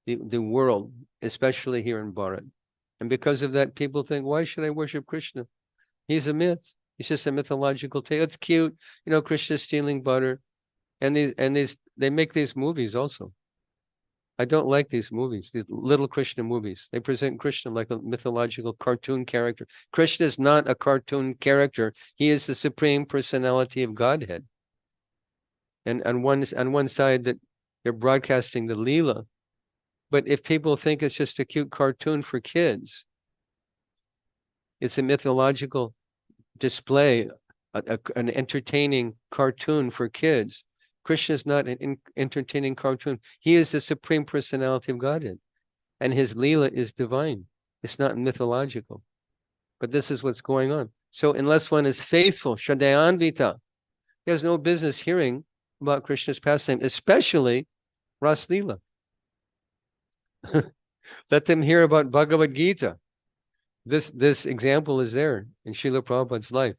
the world, especially here in Bharat. And because of that, people think, why should I worship Krishna? He's a myth. He's just a mythological tale. It's cute. You know, Krishna's stealing butter. And they make these movies also. I don't like these movies, these little Krishna movies. They present Krishna like a mythological cartoon character. Krishna is not a cartoon character. He is the supreme personality of Godhead. And on one side that they're broadcasting the Leela. But if people think it's just a cute cartoon for kids, it's a mythological display, an entertaining cartoon for kids. Krishna is not an entertaining cartoon. He is the supreme personality of Godhead. And his Leela is divine. It's not mythological. But this is what's going on. So unless one is faithful, Shadayanvita, he has no business hearing about Krishna's pastime, especially Ras Leela. Let them hear about Bhagavad Gita. This example is there in Srila Prabhupada's life.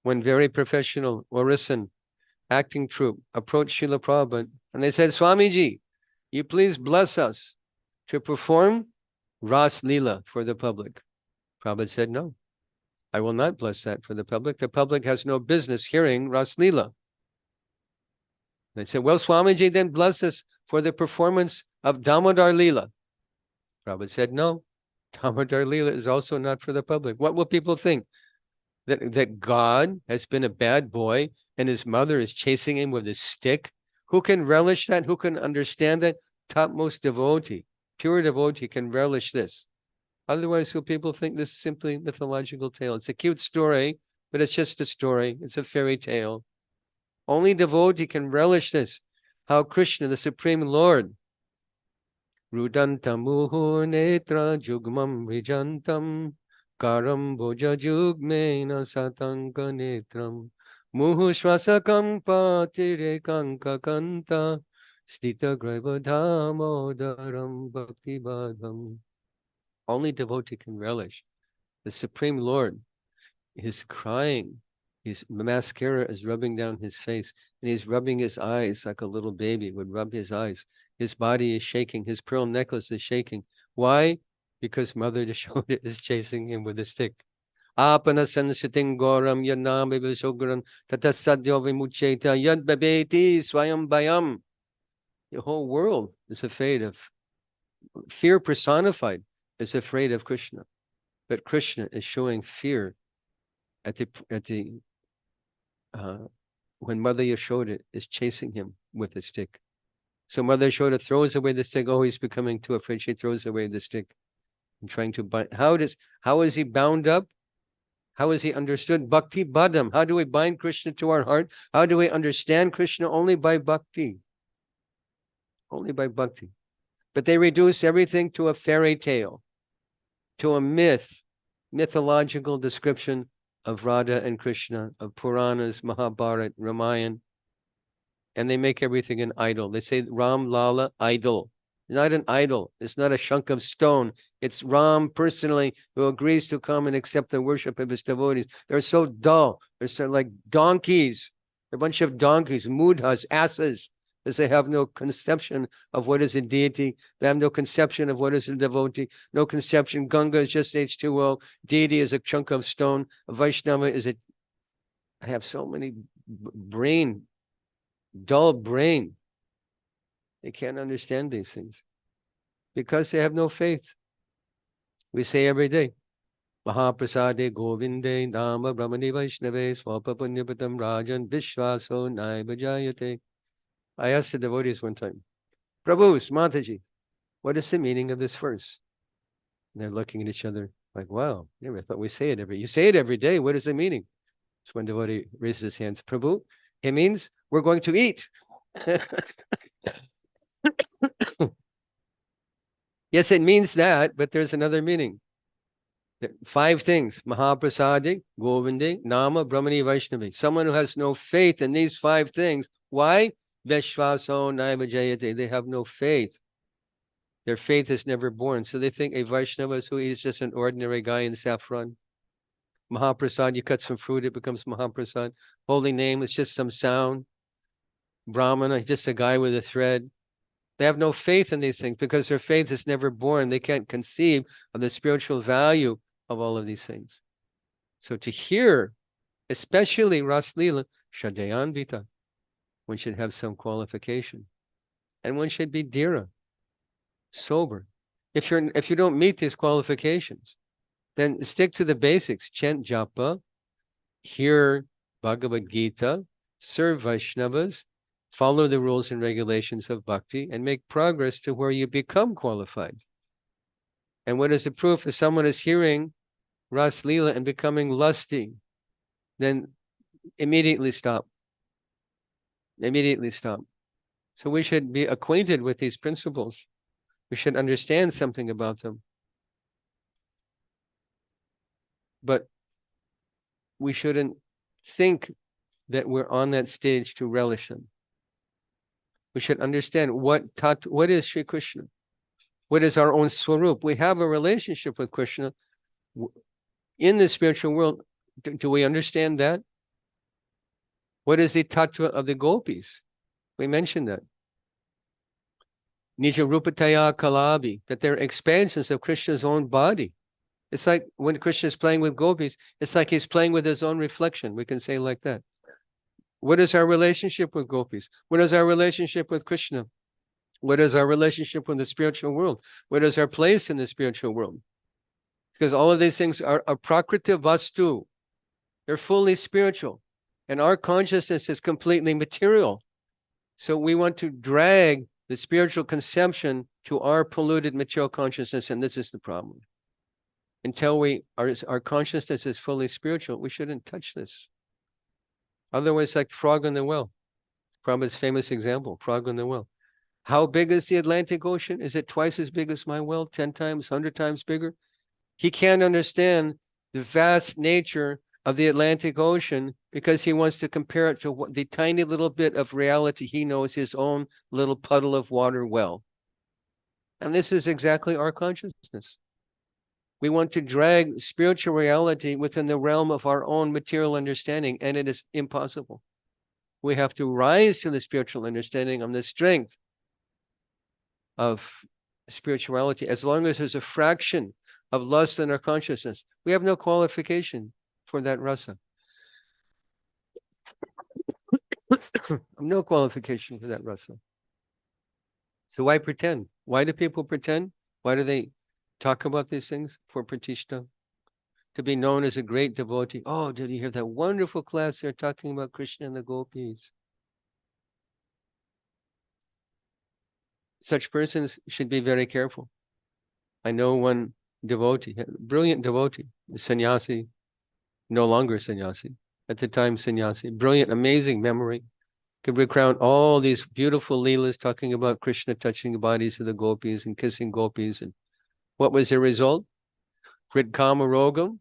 When very professional Orison acting troupe approached Srila Prabhupada and they said, Swamiji, you please bless us to perform Ras Leela for the public. Prabhupada said, no, I will not bless that for the public. The public has no business hearing Ras Leela. They said, well, Swamiji, then bless us for the performance of Damodar Leela. Prabhupada said, no, Damodar Leela is also not for the public. What will people think? That God has been a bad boy and his mother is chasing him with a stick? Who can relish that? Who can understand that? Topmost devotee, pure devotee can relish this. Otherwise, will people think this is simply mythological tale? It's a cute story, but it's just a story. It's a fairy tale. Only devotee can relish this. How Krishna, the Supreme Lord, Rudantam muhur netra jugmam vijantam karam boja jugmena satanka netram muhu shwasakam patirekanka kanta stita graiva dhamodaram bhakti badham. Only devotee can relish. The Supreme Lord is crying. His mascara is rubbing down his face, and he's rubbing his eyes like a little baby would rub his eyes. His body is shaking. His pearl necklace is shaking. Why? Because Mother Yashoda is chasing him with a stick. Apana sansiting goram yanami vishogaran tatasadyo vimucheta yad babeti swayam bayam. The whole world is afraid of fear personified, is afraid of Krishna. But Krishna is showing fear at the uh, when Mother Yashoda is chasing him with a stick. So Mother Yashoda throws away the stick. Oh, he's becoming too afraid. She throws away the stick and trying to bind. How is he bound up? How is he understood? Bhakti Badam. How do we bind Krishna to our heart? How do we understand Krishna? Only by bhakti. Only by bhakti. But they reduce everything to a fairy tale, to a mythological description of Radha and Krishna, of Puranas, Mahabharata, Ramayana, and they make everything an idol. They say Ram Lala, idol. It's not an idol. It's not a chunk of stone. It's Ram personally who agrees to come and accept the worship of his devotees. They're so dull. They're so like donkeys. A bunch of donkeys, mudhas, asses, because they have no conception of what is a deity. They have no conception of what is a devotee. No conception. Ganga is just H2O. Deity is a chunk of stone. A Vaishnava is a... I have so many dull brain. They can't understand these things because they have no faith. We say every day, Mahaprasade Govinde Nama Brahmani Vaishnave Swapa Punyapatam Rajan Vishwaso Naibajayate. I asked the devotees one time, Prabhu, Mataji, what is the meaning of this verse? And they're looking at each other like, wow, never thought we say it you say it every day. What is the meaning? So one devotee raises his hands, Prabhu, it means we're going to eat. Yes, it means that, but there's another meaning. 5 things. Mahaprasadi, Govinde, Nama, Brahmani, Vaishnavi. Someone who has no faith in these 5 things. Why? Vishvaso Naivajayate. They have no faith. Their faith is never born. So they think a Vaishnava is who is just an ordinary guy in saffron. Mahaprasad, you cut some fruit, it becomes Mahaprasad. Holy name, it's just some sound. Brahmana, just a guy with a thread. They have no faith in these things because their faith is never born. They can't conceive of the spiritual value of all of these things. So to hear, especially Ras Leela, Shadayanvita, one should have some qualification. And one should be dhira, sober. If you don't meet these qualifications, then stick to the basics. Chant japa, hear Bhagavad Gita, serve Vaishnavas, follow the rules and regulations of bhakti, and make progress to where you become qualified. And what is the proof? If someone is hearing Ras Leela and becoming lusty, then immediately stop. Immediately stop. So we should be acquainted with these principles. We should understand something about them. But we shouldn't think that we're on that stage to relish them. We should understand what is Sri Krishna. What is our own swarup? We have a relationship with Krishna in the spiritual world. Do we understand that? What is the tattva of the gopis? We mentioned that. Nija Rupataya Kalabi, that they're expansions of Krishna's own body. It's like when Krishna is playing with gopis, it's like he's playing with his own reflection. We can say like that. What is our relationship with gopis? What is our relationship with Krishna? What is our relationship with the spiritual world? What is our place in the spiritual world? Because all of these things are prakriti vastu. They're fully spiritual. And our consciousness is completely material. So we want to drag the spiritual conception to our polluted material consciousness, and this is the problem. Until our consciousness is fully spiritual, we shouldn't touch this. Otherwise, like frog in the well. Prabhupada's famous example, frog in the well. How big is the Atlantic Ocean? Is it twice as big as my well? 10 times, 100 times bigger? He can't understand the vast nature of the Atlantic Ocean because he wants to compare it to the tiny little bit of reality he knows, his own little puddle of water well. And this is exactly our consciousness. We want to drag spiritual reality within the realm of our own material understanding, and it is impossible. We have to rise to the spiritual understanding on the strength of spirituality. As long as there's a fraction of lust in our consciousness, we have no qualification for that rasa. No qualification for that rasa. So why pretend? Why do people pretend? Why do they talk about these things? For pratishta, to be known as a great devotee. Oh, did you hear that wonderful class? They're talking about Krishna and the gopis. Such persons should be very careful. I know one devotee, brilliant devotee, sannyasi, no longer sannyasi, at the time sannyasi, brilliant, amazing memory, could recount all these beautiful leelas talking about Krishna touching the bodies of the gopis and kissing gopis. And what was the result? Hridkama rogam?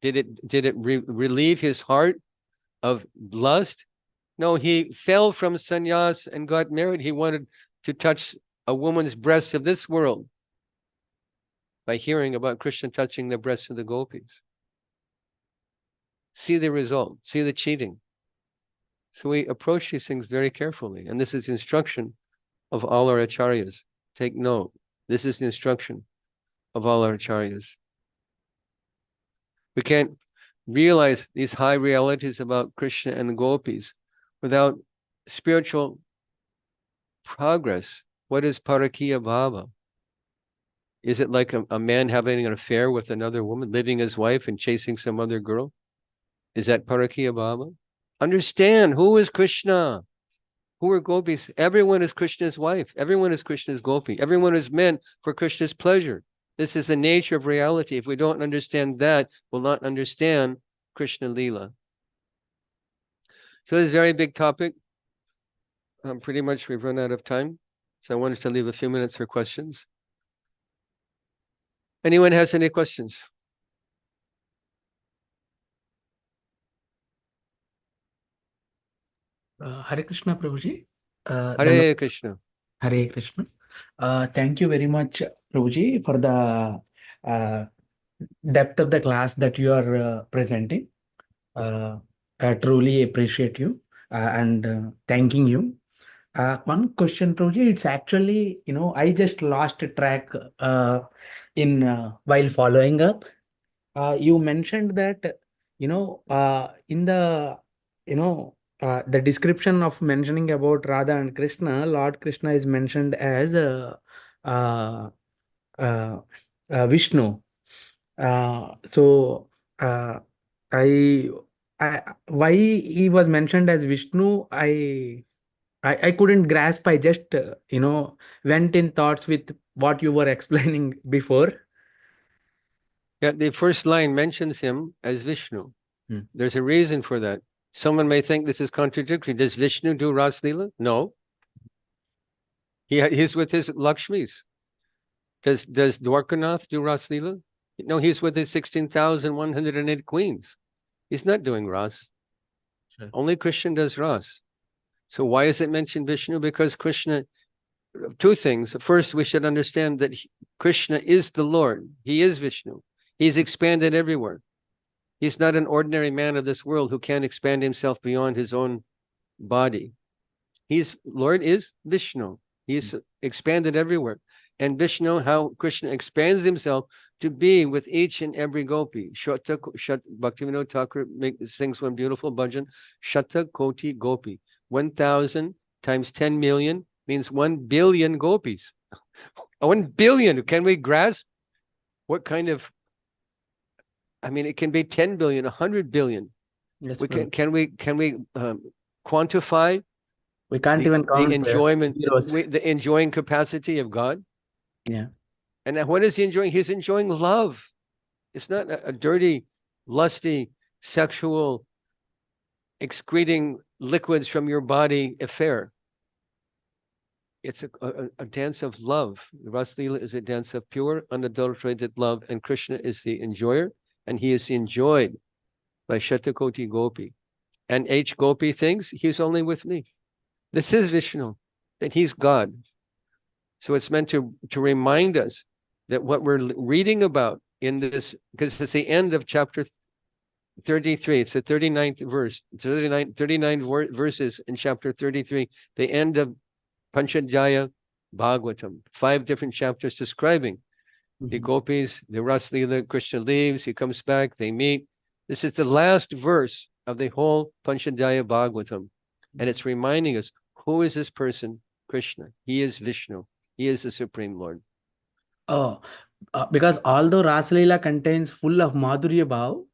Did it relieve his heart of lust? No, he fell from sannyas and got married. He wanted to touch a woman's breasts of this world by hearing about Krishna touching the breasts of the gopis. See the result, see the cheating. So we approach these things very carefully. And this is the instruction of all our acharyas. Take note. This is the instruction of all our acharyas. We can't realize these high realities about Krishna and the gopis without spiritual progress. What is parakiya bhava? Is it like a man having an affair with another woman, leaving his wife and chasing some other girl? Is that parakiya bhava? Understand, who is Krishna? Who are gopis? Everyone is Krishna's wife. Everyone is Krishna's gopi. Everyone is meant for Krishna's pleasure. This is the nature of reality. If we don't understand that, we'll not understand Krishna Leela. So this is a very big topic. Pretty much we've run out of time. So I wanted to leave a few minutes for questions. Anyone has any questions? Hare Krishna, Prabhuji. Hare Krishna. Hare Krishna. Thank you very much, Prabhuji, for the depth of the class that you are presenting. I truly appreciate you and thanking you. One question, Prabhuji, it's actually, I just lost track in while following up. You mentioned that, in the description of mentioning about Radha and Krishna, Lord Krishna is mentioned as uh, uh, Vishnu. So I, why he was mentioned as Vishnu, I couldn't grasp. I just went in thoughts with what you were explaining before. Yeah, the first line mentions him as Vishnu. There's a reason for that. Someone may think this is contradictory. Does Vishnu do Ras Leela? No. He's with his Lakshmis. Does Dwarkanath do Ras Leela? No, he's with his 16,108 queens. He's not doing Ras. Sure. Only Krishna does Ras. So why is it mentioned Vishnu? Because Krishna, two things. First, we should understand that Krishna is the Lord. He is Vishnu. He's expanded everywhere. He's not an ordinary man of this world who can't expand himself beyond his own body. Lord is Vishnu. He's expanded everywhere. And Vishnu, how Krishna expands himself to be with each and every gopi. Bhaktivinoda Thakur sings one beautiful bhajan, Shata Koti Gopi. 1,000 times 10 million means 1 billion gopis. 1 billion. Can we grasp what kind of, it can be 10 billion, 100 billion. Yes, Can we quantify? We can't even count the enjoyment, the enjoying capacity of God. Yeah. And what is he enjoying? He's enjoying love. It's not a dirty, lusty, sexual, excreting liquids from your body affair. It's a dance of love. Ras Leela is a dance of pure, unadulterated love, and Krishna is the enjoyer, and he is enjoyed by Shatakoti Gopi. And H Gopi thinks he's only with me. This is Vishnu, that he's God. So it's meant to remind us that what we're reading about in this, because it's the end of chapter 33. It's the 39th verse. 39 verses in chapter 33, the end of Panchadhyaya Bhagvatam. 5 different chapters describing the gopis, the Ras Leela. Krishna leaves, he comes back, they meet. This is the last verse of the whole Panchadhyaya Bhagavatam. And it's reminding us, who is this person? Krishna. He is Vishnu. He is the Supreme Lord. Oh, because although Rasalila contains full of Madhurya Bhav,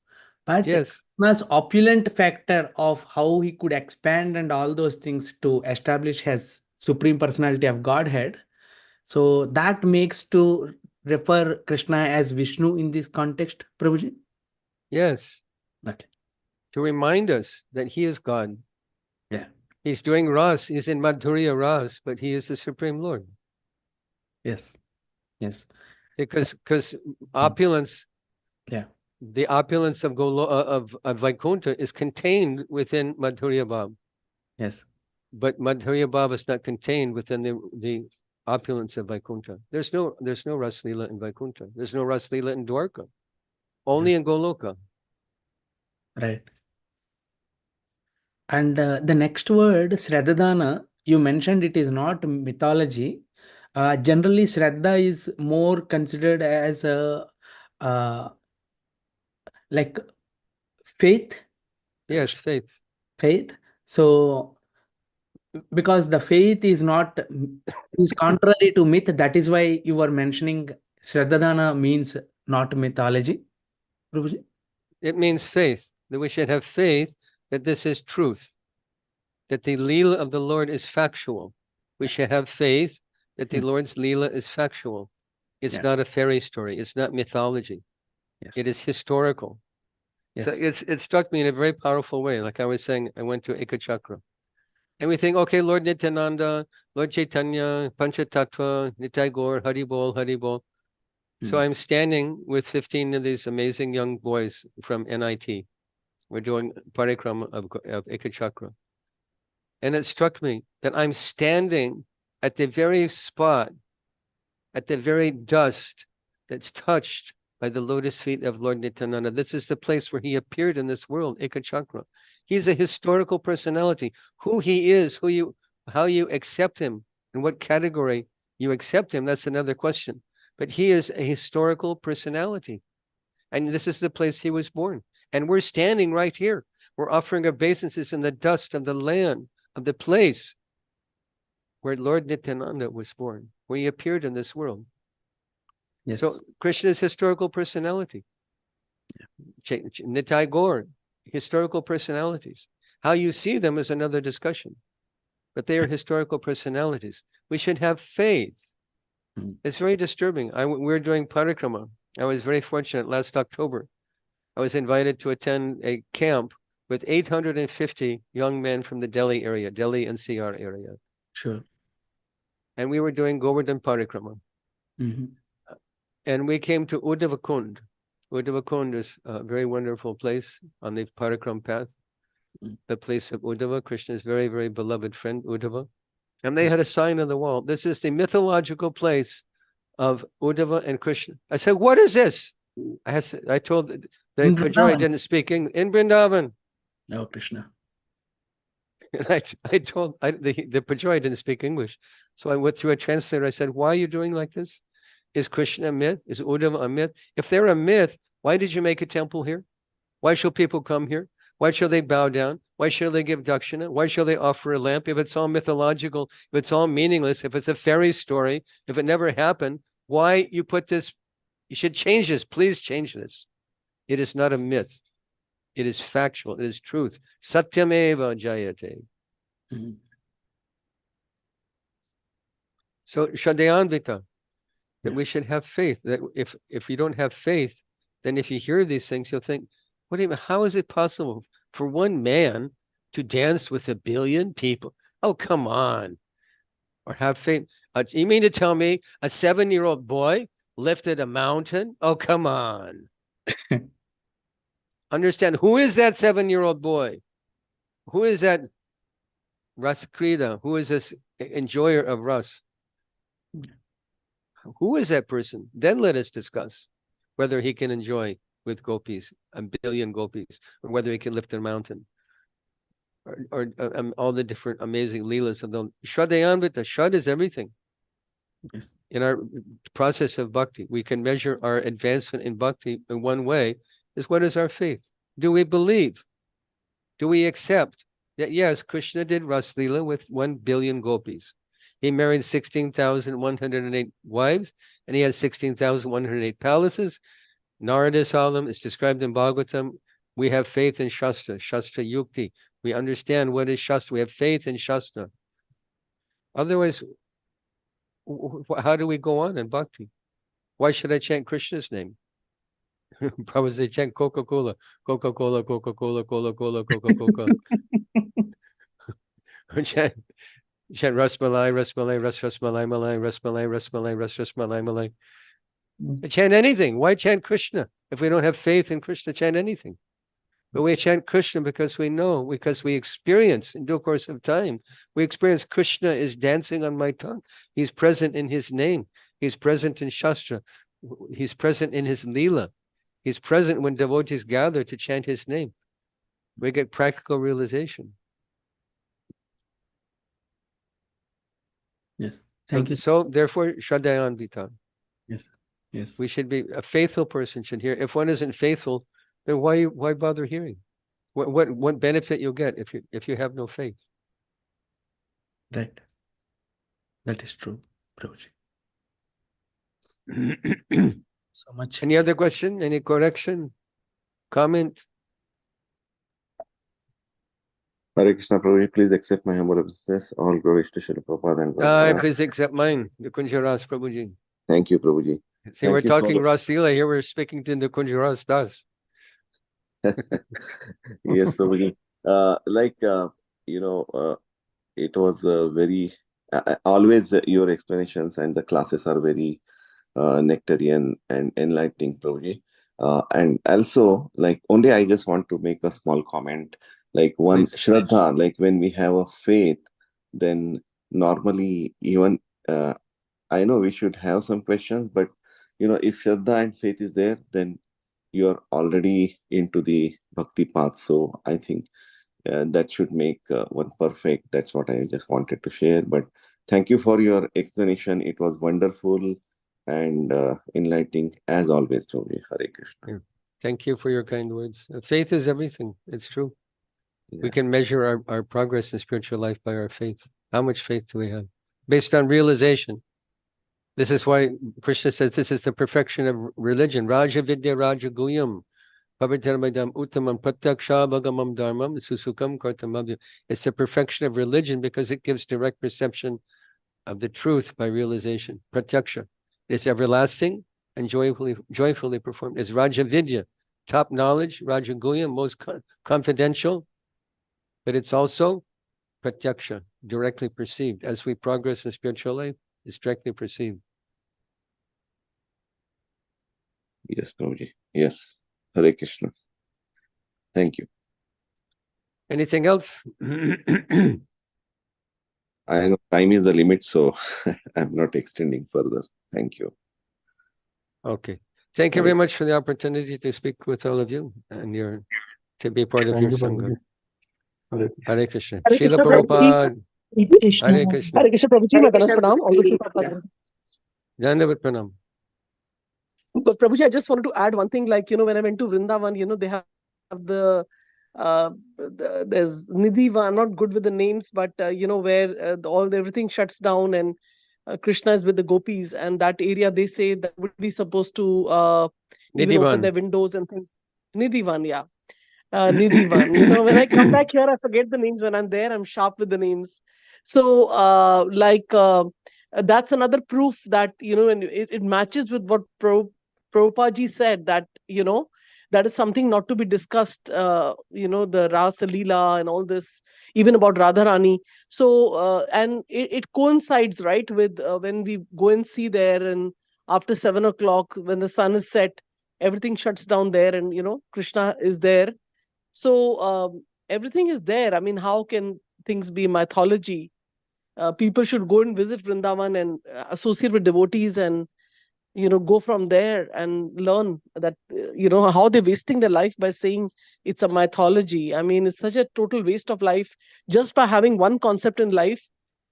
but Yes. Krishna's opulent factor of how he could expand and all those things to establish his supreme personality of Godhead. So that makes to refer Krishna as Vishnu in this context, Prabhuji. Yes. Okay. To remind us that he is God. Yeah. He's doing Ras. He's in Madhurya Ras, but he is the Supreme Lord. Yes. Yes. Because opulence, Yeah. the opulence of Vaikuntha is contained within Madhurya Bhav. Yes. But Madhurya Bhav is not contained within the opulence of Vaikuntha. There's no Ras Leela in Vaikuntha. There's no Ras Leela in Dwarka. Only in Goloka. Right. And the next word, Shraddhadana, you mentioned it is not mythology. Generally, Shraddha is more considered as a like faith. Yes, faith. Faith. So, because the faith is not is contrary to myth, that is why you were mentioning Shraddhadana means not mythology. Prabhuji? It means faith, that we should have faith that this is truth, that the Leela of the Lord is factual. We should have faith that the Lord's Leela is factual. It's Yeah. not a fairy story. It's not mythology. Yes. It is historical. Yes. So it struck me in a very powerful way. Like I was saying, I went to Ekachakra. And we think, okay, Lord Nityananda, Lord Chaitanya, Panchatattva, Nitai Gaur, Hari Bol, Hari Bol. So I'm standing with 15 of these amazing young boys from NIT. We're doing parikrama of Ekachakra. And it struck me that I'm standing at the very spot, at the very dust that's touched by the lotus feet of Lord Nityananda. This is the place where he appeared in this world, Ekachakra. He's a historical personality. Who he is, how you accept him, in what category you accept him, that's another question. But he is a historical personality. And this is the place he was born. And we're standing right here. We're offering obeisances in the dust of the land, of the place where Lord Nityananda was born, where he appeared in this world. Yes. So Krishna's historical personality. Nitai Gaur, historical personalities. How you see them is another discussion. But they are historical personalities. We should have faith. It's very disturbing. We're doing parikrama. I was very fortunate last October. I was invited to attend a camp with 850 young men from the Delhi area, Delhi NCR area. Sure. And we were doing Govardhan parikrama. And we came to Uddhava Kund. Uddhava Kund is a very wonderful place on the parikram path. The place of Uddhava, Krishna's very, very beloved friend, Uddhava. And they had a sign on the wall. This is the mythological place of Uddhava and Krishna. I said, what is this? I told the Pujari didn't speak English. In Vrindavan. Oh, Krishna. And I told the Pujari didn't speak English. So I went through a translator. I said, why are you doing like this? Is Krishna a myth? Is Uddhava a myth? If they're a myth, why did you make a temple here? Why shall people come here? Why shall they bow down? Why shall they give dakshina? Why shall they offer a lamp? If it's all mythological, if it's all meaningless, if it's a fairy story, if it never happened, why you put this? You should change this. Please change this. It is not a myth. It is factual. It is truth. Satyameva jayate. So Shadayanvita, that we should have faith. That if you don't have faith, then if you hear these things, you'll think, what do you mean? How is it possible for one man to dance with 1 billion people? Oh, come on. Or have faith. You mean to tell me a 7-year-old boy lifted a mountain? Oh, come on. Understand, who is that 7-year-old boy? Who is that Rasakrita? Who is this enjoyer of Ras? Who is that person? Then let us discuss. whether he can enjoy with gopis, 1 billion gopis, or whether he can lift a mountain, or all the different amazing leelas of them. Shraddhayanvita, Shrad is everything. Yes. In our process of bhakti, we can measure our advancement in bhakti in one way, is what is our faith? Do we believe? Do we accept that, yes, Krishna did Ras Leela with 1 billion gopis? He married 16,108 wives, and he has 16,108 palaces. Narada saw them. It's described in Bhagvatam. We have faith in Shastra, Shastra Yukti. We understand what is Shastra. We have faith in Shastra. Otherwise, how do we go on in bhakti? Why should I chant Krishna's name? Prabhu say chant Coca-Cola, Coca-Cola, Coca-Cola, Coca-Cola, Coca-Cola. chant Rasmalai, Rasmalai, Rasmalai, Malai, Rasmalai, Rasmalai, Rasmalai, Malai. Chant anything. Why chant Krishna? If we don't have faith in Krishna, chant anything. But we chant Krishna because we know, because we experience in due course of time. We experience Krishna is dancing on my tongue. He's present in his name. He's present in Shastra. He's present in his Leela. He's present when devotees gather to chant his name. We get practical realization. Yes. Thank you. So therefore, Shraddhayanvita. Yes. Yes. We should be, a faithful person should hear. If one isn't faithful, then why bother hearing? What benefit you'll get if you have no faith? Right. That is true, Prabhuji. So much. Any other question? Any correction? Comment? Hare Krishna, Prabhuji, please accept my humble obeisances. All glories to Srila Prabhupada and Gaura Maharaj. Please accept mine, the Kunjaras Prabhuji. Thank you, Prabhuji. See, Thank we're you talking for Rasila here. We're speaking to the Kunjaras Das. Yes, Prabhuji. It was very always your explanations and the classes are very nectarian and enlightening, Prabhuji. And also, only I just want to make a small comment. One Please. Shraddha, when we have a faith, then normally even I know we should have some questions, but if Shraddha and faith is there, then you're already into the bhakti path. So I think that should make one perfect. That's what I just wanted to share. But thank you for your explanation. It was wonderful and enlightening as always, Prabhuji. Hare Krishna. Yeah. Thank you for your kind words. Faith is everything. It's true. Yeah. We can measure our progress in spiritual life by our faith. How much faith do we have? Based on realization. This is why Krishna says this is the perfection of religion. Raja Vidya Raja Guyam. Pavitarmadam Uttamam Pratyaksha Bhagamam Dharmam Susukam Kartamabhyam. It's the perfection of religion because it gives direct perception of the truth by realization. Pratyaksha. It's everlasting and joyfully performed. It's Raja Vidya, top knowledge, Raja Guyam, most confidential, but it's also Pratyaksha, directly perceived. As we progress in spiritual life, it's directly perceived. Yes, Prabhuji. Yes. Hare Krishna. Thank you. Anything else? I know time is the limit, so I'm not extending further. Thank you. Okay. Thank you very much for the opportunity to speak with all of you and to be part of your Sangha. Hare Krishna. Hare Srila Krishna, Prabhupada. Krishna. Hare Krishna. Hare Krishna, Prabhuji, my Ganesh Pranam. All the Prabhupada. Dandavat Pranam. But Prabhuji, I just wanted to add one thing. When I went to Vrindavan, they have there's Nidhiva. I'm not good with the names, but where everything shuts down and Krishna is with the gopis, and that area they say that would be supposed to even open their windows and things. Nidhivan, yeah. Nidhivan. When I come back here, I forget the names. When I'm there, I'm sharp with the names. So, that's another proof that, and it matches with what Prabhupada ji said, that, that is something not to be discussed, the Rasa Leela and all this, even about Radharani. So, and it coincides, right, with when we go and see there, and after 7 o'clock, when the sun is set, everything shuts down there, and, Krishna is there. So everything is there. I mean, how can things be mythology? People should go and visit Vrindavan and associate with devotees and go from there and learn that, how they're wasting their life by saying it's a mythology. I mean, it's such a total waste of life just by having one concept in life,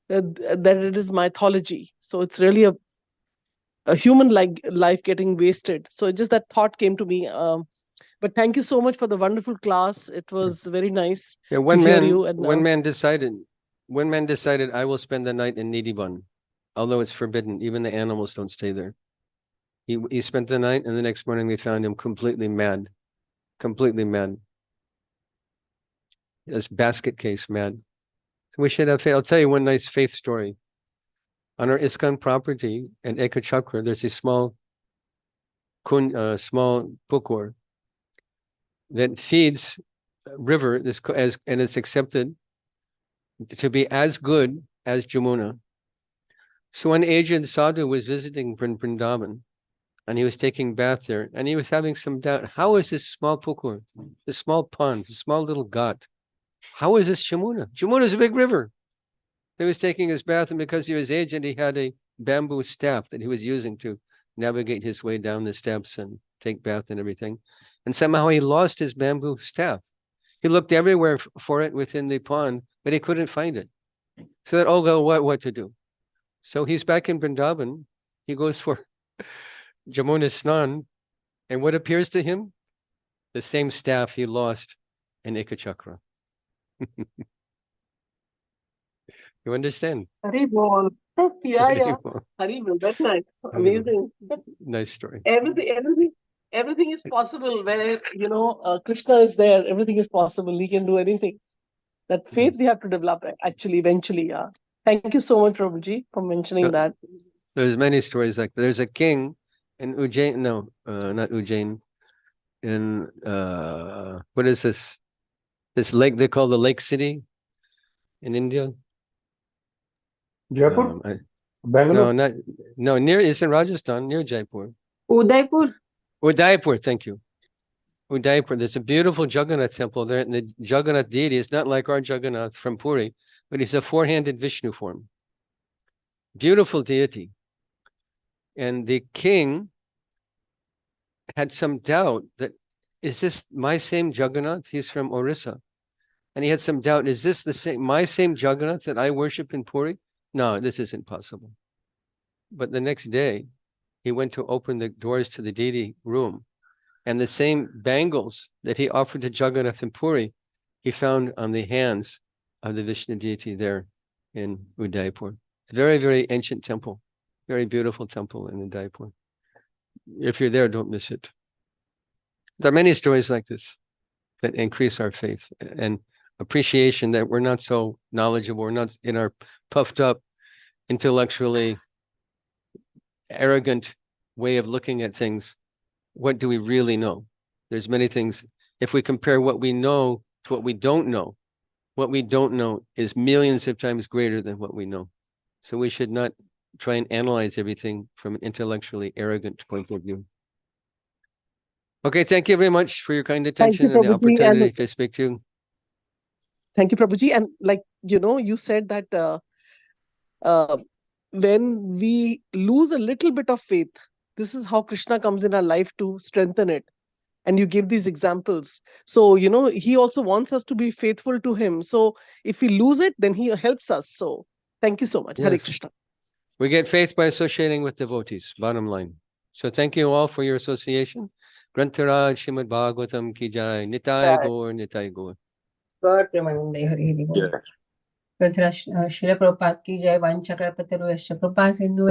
that it is mythology. So it's really a human like life getting wasted. So just that thought came to me. But thank you so much for the wonderful class. It was very nice Yeah, to one hear man, you. And one man decided, I will spend the night in Nidiban, although it's forbidden. Even the animals don't stay there. He spent the night, and the next morning we found him completely mad. This basket case mad. So we should have faith. I'll tell you one nice faith story. On our ISKCON property in Ekachakra, there's a small pukur that feeds a river, and it's accepted to be as good as Jamuna. So an aged sadhu was visiting Vrindavan, and he was taking bath there, and he was having some doubt. How is this small pukur, this small pond, this small little ghat, how is this Jamuna? Jamuna is a big river. He was taking his bath, and because he was aged, he had a bamboo staff that he was using to navigate his way down the steps and take bath and everything. And somehow he lost his bamboo staff. He looked everywhere for it within the pond, but he couldn't find it. So that, oh, well, what to do? So he's back in Vrindavan. He goes for Jamuna Snan, and what appears to him? The same staff he lost in Ekachakra. You understand? Haribol. Yeah, yeah. Haribol. That's nice. Amazing. Nice story. Everything is possible where, Krishna is there. Everything is possible. He can do anything. That faith we have to develop actually, eventually. Yeah. Thank you so much, Prabhuji, for mentioning that. There's many stories like that. There's a king in Ujjain. No, not Ujjain. In what is this? This lake they call the Lake City in India. Jaipur? Bangalore? No, it's in Rajasthan, near Jaipur. Udaipur. Thank you. Udaipur. There's a beautiful Jagannath temple there, and the Jagannath deity is not like our Jagannath from Puri, but he's a four-handed Vishnu form. Beautiful deity. And the king had some doubt that, is this my same Jagannath? He's from Orissa. And he had some doubt, is this my same Jagannath that I worship in Puri? No, this isn't possible. But the next day, he went to open the doors to the deity room, and the same bangles that he offered to Jagannath in Puri, he found on the hands of the Vishnu deity there in Udaipur. It's a very, very ancient temple, very beautiful temple in Udaipur. If you're there, don't miss it. There are many stories like this that increase our faith and appreciation that we're not so knowledgeable, we're not in our puffed up, intellectually arrogant way of looking at things. What do we really know? There's many things. If we compare what we know to what we don't know, what we don't know is millions of times greater than what we know. So we should not try and analyze everything from an intellectually arrogant point of view. Okay, thank you very much for your kind attention and the opportunity to speak to you. Thank you, Prabhuji. And you said that when we lose a little bit of faith, this is how Krishna comes in our life to strengthen it. And you give these examples. So, he also wants us to be faithful to him. So if we lose it, then he helps us. So thank you so much. Yes. Hare Krishna. We get faith by associating with devotees, bottom line. So thank you all for your association. Grantaraj Srimad Bhagvatam ki jai. Nitai Gaur, Nitai Gaur. God Premanande Hari Hari Bol. Srila Prabhupada ki jai. Vanchakarpataru Prabhupada Sindhu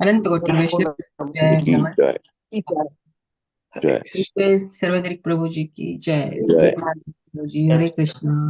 Anant Koti Vaishnava jai. Sarvadrik Prabhu ji ki jai. Hare Krishna.